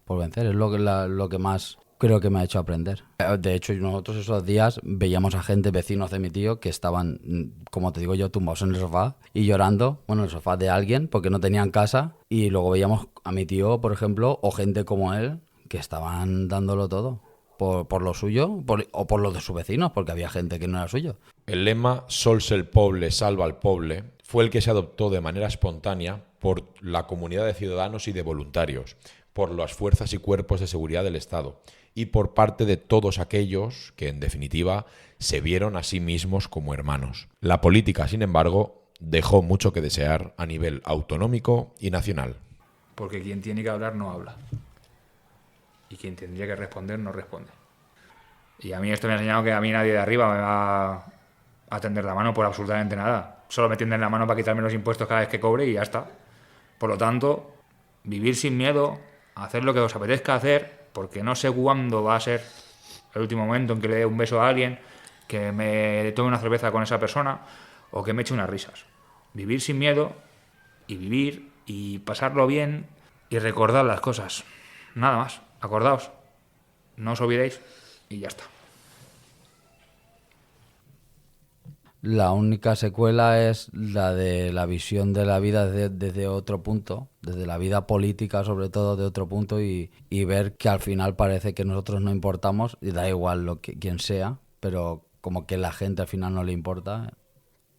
por vencer. Es lo que más creo que me ha hecho aprender. De hecho, nosotros esos días veíamos a gente, vecinos de mi tío, que estaban, como te digo yo, tumbados en el sofá y llorando, bueno, en el sofá de alguien, porque no tenían casa. Y luego veíamos a mi tío, por ejemplo, o gente como él, que estaban dándolo todo por lo suyo o por lo de sus vecinos, porque había gente que no era suyo. El lema «Sols el poble salva al poble» fue el que se adoptó de manera espontánea por la comunidad de ciudadanos y de voluntarios, por las fuerzas y cuerpos de seguridad del Estado y por parte de todos aquellos que, en definitiva, se vieron a sí mismos como hermanos. La política, sin embargo, dejó mucho que desear a nivel autonómico y nacional. Porque quien tiene que hablar no habla. Y quien tendría que responder no responde. Y a mí esto me ha enseñado que a mí nadie de arriba me va a tender la mano por absolutamente nada. Solo me tienden la mano para quitarme los impuestos cada vez que cobre y ya está. Por lo tanto, vivir sin miedo, hacer lo que os apetezca hacer, porque no sé cuándo va a ser el último momento en que le dé un beso a alguien, que me tome una cerveza con esa persona o que me eche unas risas. Vivir sin miedo y vivir y pasarlo bien y recordar las cosas. Nada más. Acordaos. No os olvidéis y ya está. La única secuela es la de la visión de la vida desde otro punto, desde la vida política sobre todo de otro punto y ver que al final parece que nosotros no importamos y da igual quien sea, pero como que la gente al final no le importa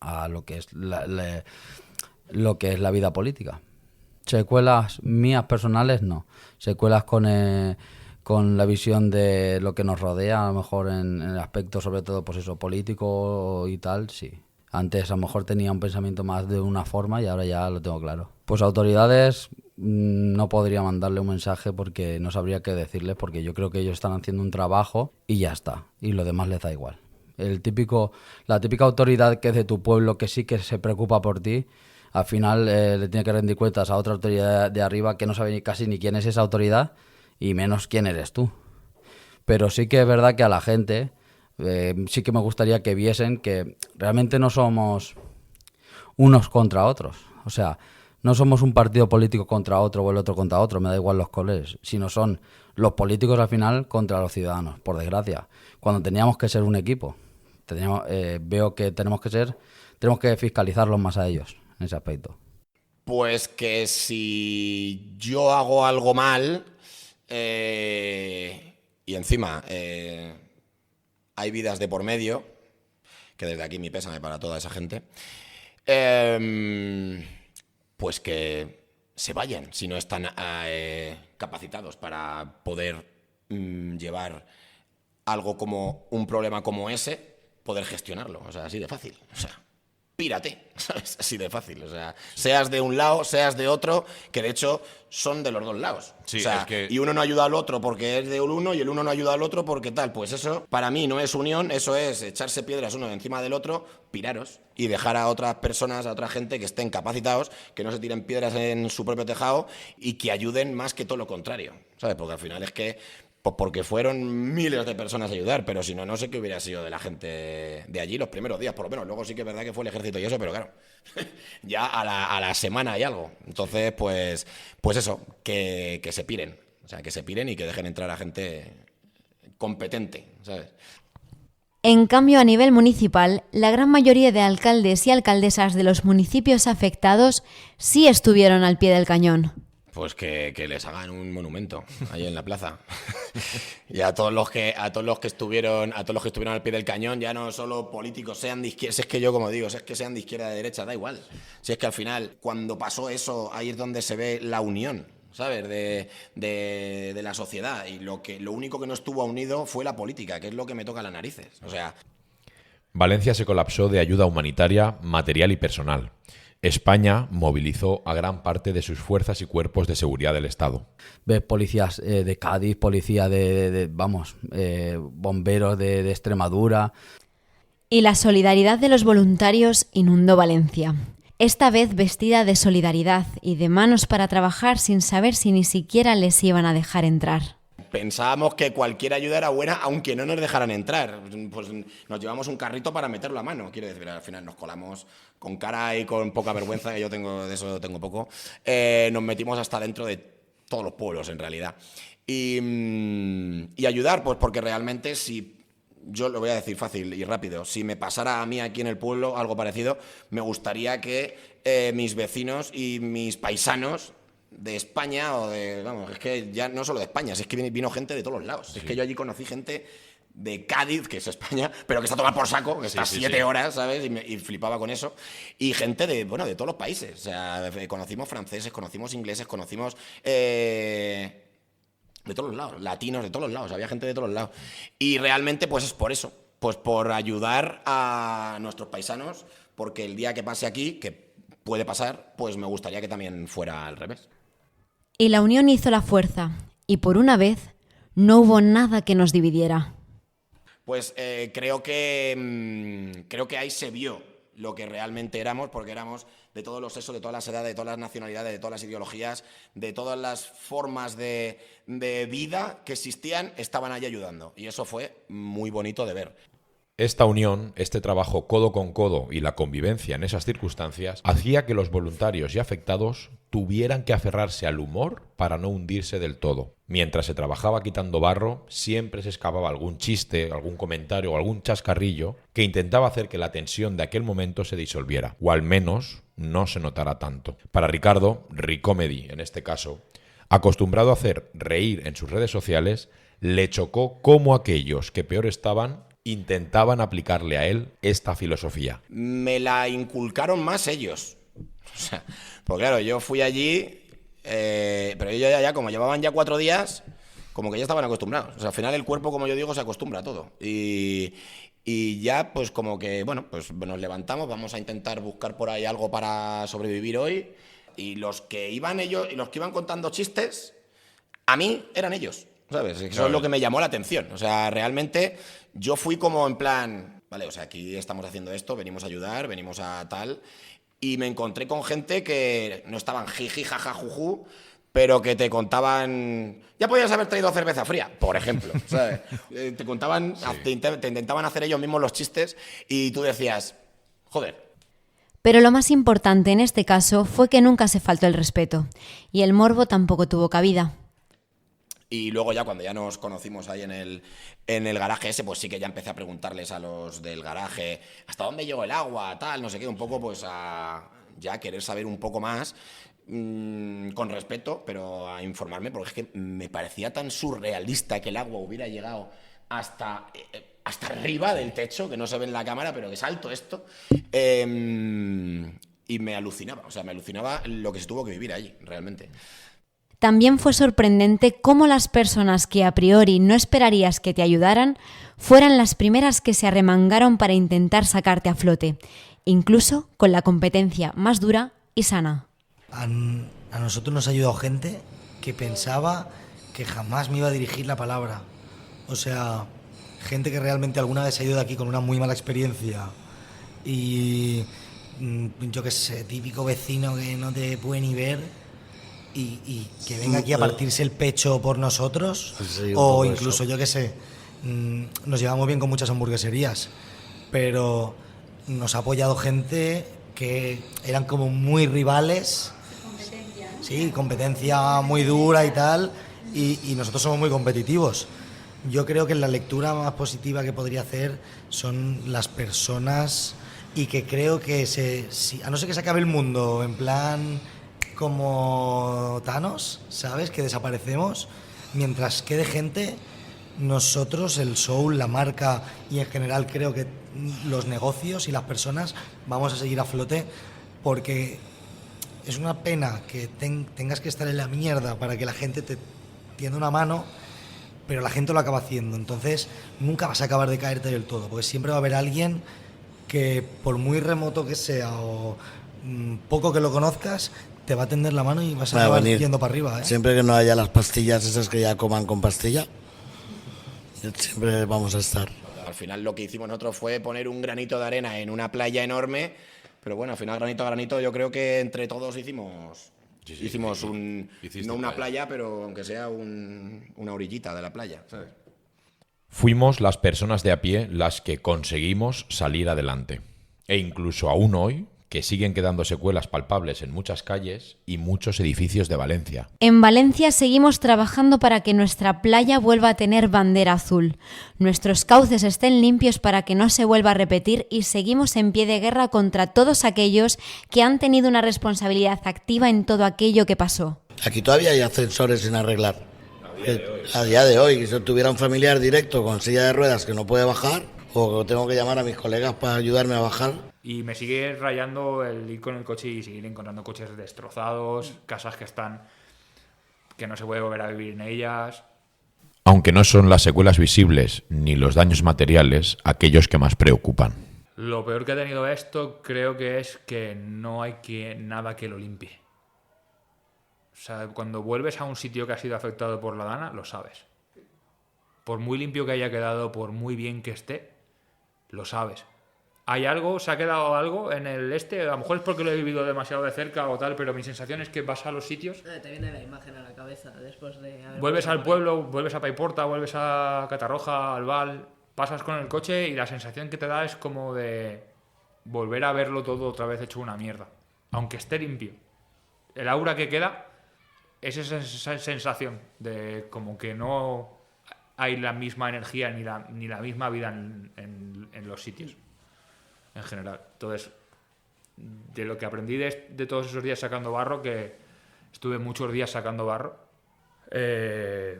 a lo que es lo que es la vida política. Secuelas mías personales no, secuelas con la visión de lo que nos rodea, a lo mejor en el aspecto sobre todo pues eso, político y tal, sí. Antes a lo mejor tenía un pensamiento más de una forma y ahora ya lo tengo claro. Pues autoridades no podría mandarle un mensaje porque no sabría qué decirles, porque yo creo que ellos están haciendo un trabajo y ya está, y lo demás les da igual. La típica autoridad que es de tu pueblo, que sí que se preocupa por ti, al final le tiene que rendir cuentas a otra autoridad de arriba que no sabe casi ni quién es esa autoridad y menos quién eres tú. Pero sí que es verdad que a la gente sí que me gustaría que viesen que realmente no somos unos contra otros. O sea, no somos un partido político contra otro o el otro contra otro, me da igual los colores, sino son los políticos al final contra los ciudadanos, por desgracia. Cuando teníamos que ser un equipo, veo que tenemos que fiscalizarlos más a ellos en ese aspecto. Pues que si yo hago algo mal y encima hay vidas de por medio, que desde aquí mi pésame para toda esa gente, pues que se vayan si no están capacitados para poder llevar algo como un problema como ese, poder gestionarlo, o sea, así de fácil, o sea, pírate, ¿sabes? Así de fácil, o sea, seas de un lado, seas de otro, que de hecho son de los dos lados. Sí, o sea, es que... y uno no ayuda al otro porque es de uno y el uno no ayuda al otro porque tal, pues eso para mí no es unión, eso es echarse piedras uno encima del otro, piraros y dejar a otras personas, a otra gente que estén capacitados, que no se tiren piedras en su propio tejado y que ayuden más que todo lo contrario, ¿sabes? Porque al final es que pues porque fueron miles de personas a ayudar, pero si no, no sé qué hubiera sido de la gente de allí los primeros días, por lo menos. Luego sí que es verdad que fue el ejército y eso, pero claro, ya a la semana y algo. Entonces, pues eso, que se piren. O sea, que se piren y que dejen entrar a gente competente, ¿sabes? En cambio, a nivel municipal, la gran mayoría de alcaldes y alcaldesas de los municipios afectados sí estuvieron al pie del cañón. Pues que les hagan un monumento ahí en la plaza. Y a todos los que estuvieron al pie del cañón, ya no solo políticos, sean de izquierda, si es que yo como digo, si es que sean de izquierda o de derecha, da igual. Si es que al final, cuando pasó eso, ahí es donde se ve la unión, ¿sabes? De la sociedad. Y lo único que no estuvo unido fue la política, que es lo que me toca las narices. O sea, Valencia se colapsó de ayuda humanitaria, material y personal. España movilizó a gran parte de sus fuerzas y cuerpos de seguridad del Estado. Ves policías de Cádiz, policía bomberos de Extremadura. Y la solidaridad de los voluntarios inundó Valencia. Esta vez vestida de solidaridad y de manos para trabajar sin saber si ni siquiera les iban a dejar entrar. pensábamos que cualquier ayuda era buena, aunque no nos dejaran entrar. Pues nos llevamos un carrito para meterlo a mano, quiero decir, al final nos colamos con cara y con poca vergüenza, que yo de eso tengo poco, nos metimos hasta dentro de todos los pueblos, en realidad. Y ayudar, pues porque realmente si... Yo lo voy a decir fácil y rápido. Si me pasara a mí aquí en el pueblo algo parecido, me gustaría que mis vecinos y mis paisanos de España o de... Vamos, es que ya no solo de España, es que vino gente de todos los lados. Sí. Es que yo allí conocí gente de Cádiz, que es España, pero que está a tomar por saco, que está 7 horas, ¿sabes? Y flipaba con eso. Y gente de todos los países. O sea, conocimos franceses, conocimos ingleses, conocimos... de todos los lados, latinos de todos los lados, había gente de todos los lados. Y realmente pues es por eso, pues por ayudar a nuestros paisanos, porque el día que pase aquí, que puede pasar, pues me gustaría que también fuera al revés. Y la unión hizo la fuerza, y por una vez no hubo nada que nos dividiera. Pues creo que ahí se vio lo que realmente éramos, porque éramos de todos los sexos, de todas las edades, de todas las nacionalidades, de todas las ideologías, de todas las formas de vida que existían, estaban allí ayudando. Y eso fue muy bonito de ver. Esta unión, este trabajo codo con codo y la convivencia en esas circunstancias hacía que los voluntarios y afectados tuvieran que aferrarse al humor para no hundirse del todo. Mientras se trabajaba quitando barro, siempre se escapaba algún chiste, algún comentario o algún chascarrillo que intentaba hacer que la tensión de aquel momento se disolviera, o al menos no se notara tanto. Para Ricardo, Ricomedy en este caso, acostumbrado a hacer reír en sus redes sociales, le chocó cómo aquellos que peor estaban intentaban aplicarle a él esta filosofía. Me la inculcaron más ellos. O sea, pues claro, yo fui allí, pero ellos ya como llevaban ya 4 días, como que ya estaban acostumbrados. O sea, al final el cuerpo, como yo digo, se acostumbra a todo. Y ya pues como que, bueno, pues nos levantamos, vamos a intentar buscar por ahí algo para sobrevivir hoy. Y los que iban ellos, y los que iban contando chistes, a mí eran ellos, ¿sabes? Eso es lo que me llamó la atención. O sea, realmente yo fui como en plan, vale, o sea, aquí estamos haciendo esto, venimos a ayudar, venimos a tal, y me encontré con gente que no estaban jiji, jaja, juju, pero que te contaban, ya podías haber traído cerveza fría, por ejemplo, ¿sabes? Te contaban, te intentaban hacer ellos mismos los chistes y tú decías, joder. Pero lo más importante en este caso fue que nunca se faltó el respeto, y el morbo tampoco tuvo cabida. Y luego ya cuando ya nos conocimos ahí en el garaje ese, pues sí que ya empecé a preguntarles a los del garaje hasta dónde llegó el agua, tal, no sé qué, un poco pues a ya querer saber un poco más, con respeto, pero a informarme, porque es que me parecía tan surrealista que el agua hubiera llegado hasta arriba del techo, que no se ve en la cámara, pero que es alto esto, y me alucinaba, o sea, me alucinaba lo que se tuvo que vivir allí, realmente. También fue sorprendente cómo las personas que a priori no esperarías que te ayudaran fueran las primeras que se arremangaron para intentar sacarte a flote, incluso con la competencia más dura y sana. A nosotros nos ha ayudado gente que pensaba que jamás me iba a dirigir la palabra. O sea, gente que realmente alguna vez se ha ido de aquí con una muy mala experiencia y yo qué sé, típico vecino que no te puede ni ver. Y que venga aquí a partirse el pecho por nosotros, sí, o incluso, yo qué sé, nos llevamos bien con muchas hamburgueserías, pero nos ha apoyado gente que eran como muy rivales, sí, competencia muy dura y tal, y nosotros somos muy competitivos. Yo creo que la lectura más positiva que podría hacer son las personas, y que creo que a no ser que se acabe el mundo en plan como Thanos, ¿sabes? Que desaparecemos. Mientras quede gente, nosotros, el show, la marca y en general creo que los negocios y las personas vamos a seguir a flote, porque es una pena que tengas que estar en la mierda para que la gente te tienda una mano, pero la gente lo acaba haciendo. Entonces nunca vas a acabar de caerte del todo, porque siempre va a haber alguien que, por muy remoto que sea o poco que lo conozcas, te va a tender la mano y vas a acabar yendo para arriba, ¿eh? Siempre que no haya las pastillas esas que ya coman con pastilla, siempre vamos a estar. Al final lo que hicimos nosotros fue poner un granito de arena en una playa enorme, pero bueno, al final granito a granito yo creo que entre todos hicimos Sí, Hicimos hiciste no una playa. playa, pero aunque sea una orillita de la playa, ¿sabes? Fuimos las personas de a pie las que conseguimos salir adelante. E incluso aún hoy, que siguen quedando secuelas palpables en muchas calles y muchos edificios de Valencia. En Valencia seguimos trabajando para que nuestra playa vuelva a tener bandera azul, nuestros cauces estén limpios para que no se vuelva a repetir y seguimos en pie de guerra contra todos aquellos que han tenido una responsabilidad activa en todo aquello que pasó. Aquí todavía hay ascensores sin arreglar. A día de hoy, si yo tuviera un familiar directo con silla de ruedas que no puede bajar, o tengo que llamar a mis colegas para ayudarme a bajar. Y me sigue rayando el ir con el coche y seguir encontrando coches destrozados, casas que no se puede volver a vivir en ellas. Aunque no son las secuelas visibles ni los daños materiales aquellos que más preocupan. Lo peor que ha tenido esto creo que es que no hay nada que lo limpie. O sea, cuando vuelves a un sitio que ha sido afectado por la dana, lo sabes. Por muy limpio que haya quedado, por muy bien que esté, lo sabes. ¿Hay algo? ¿Se ha quedado algo en el este? A lo mejor es porque lo he vivido demasiado de cerca o tal, pero mi sensación es que vas a los sitios... Te viene la imagen a la cabeza después de... Vuelves al pueblo, vuelves a Paiporta, vuelves a Catarroja, al Val, pasas con el coche y la sensación que te da es como de volver a verlo todo otra vez hecho una mierda. Aunque esté limpio. El aura que queda es esa sensación de como que no hay la misma energía ni la misma vida en los sitios. En general. Entonces, de lo que aprendí de todos esos días sacando barro, que estuve muchos días sacando barro, es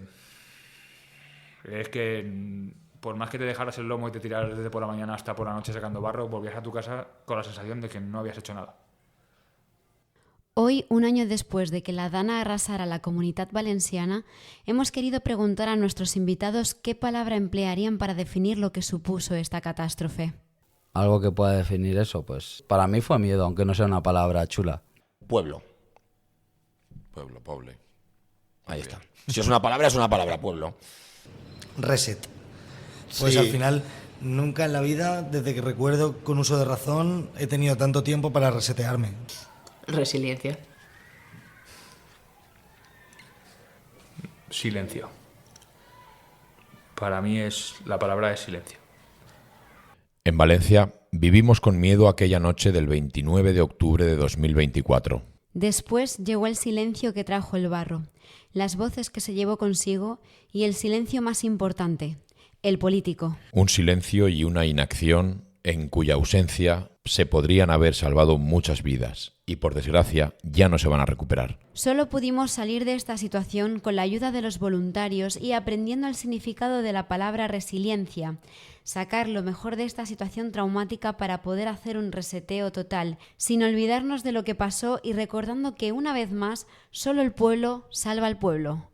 que por más que te dejaras el lomo y te tiraras desde por la mañana hasta por la noche sacando barro, volvías a tu casa con la sensación de que no habías hecho nada. Hoy, un año después de que la dana arrasara la Comunitat Valenciana, hemos querido preguntar a nuestros invitados qué palabra emplearían para definir lo que supuso esta catástrofe. Algo que pueda definir eso, pues para mí fue miedo, aunque no sea una palabra chula. Pueblo. Pueblo. Ahí está. Si es una palabra, pueblo. Reset. Pues Sí. al final, nunca en la vida, desde que recuerdo con uso de razón, he tenido tanto tiempo para resetearme. Resiliencia. Silencio. Para mí la palabra es silencio. En Valencia vivimos con miedo aquella noche del 29 de octubre de 2024. Después llegó el silencio que trajo el barro, las voces que se llevó consigo y el silencio más importante, el político. Un silencio y una inacción en cuya ausencia se podrían haber salvado muchas vidas y, por desgracia, ya no se van a recuperar. Solo pudimos salir de esta situación con la ayuda de los voluntarios y aprendiendo el significado de la palabra resiliencia, sacar lo mejor de esta situación traumática para poder hacer un reseteo total, sin olvidarnos de lo que pasó y recordando que, una vez más, solo el pueblo salva al pueblo.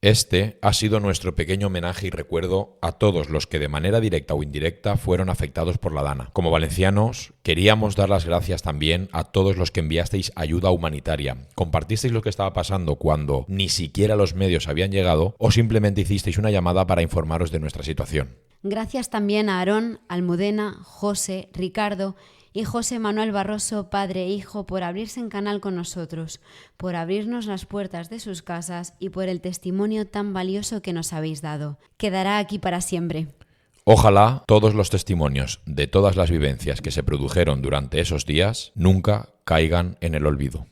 Este ha sido nuestro pequeño homenaje y recuerdo a todos los que de manera directa o indirecta fueron afectados por la dana. Como valencianos, queríamos dar las gracias también a todos los que enviasteis ayuda humanitaria, compartisteis lo que estaba pasando cuando ni siquiera los medios habían llegado o simplemente hicisteis una llamada para informaros de nuestra situación. Gracias también a Aarón, Almudena, José, Ricardo y José Manuel Barroso, padre e hijo, por abrirse en canal con nosotros, por abrirnos las puertas de sus casas y por el testimonio tan valioso que nos habéis dado. Quedará aquí para siempre. Ojalá todos los testimonios de todas las vivencias que se produjeron durante esos días nunca caigan en el olvido.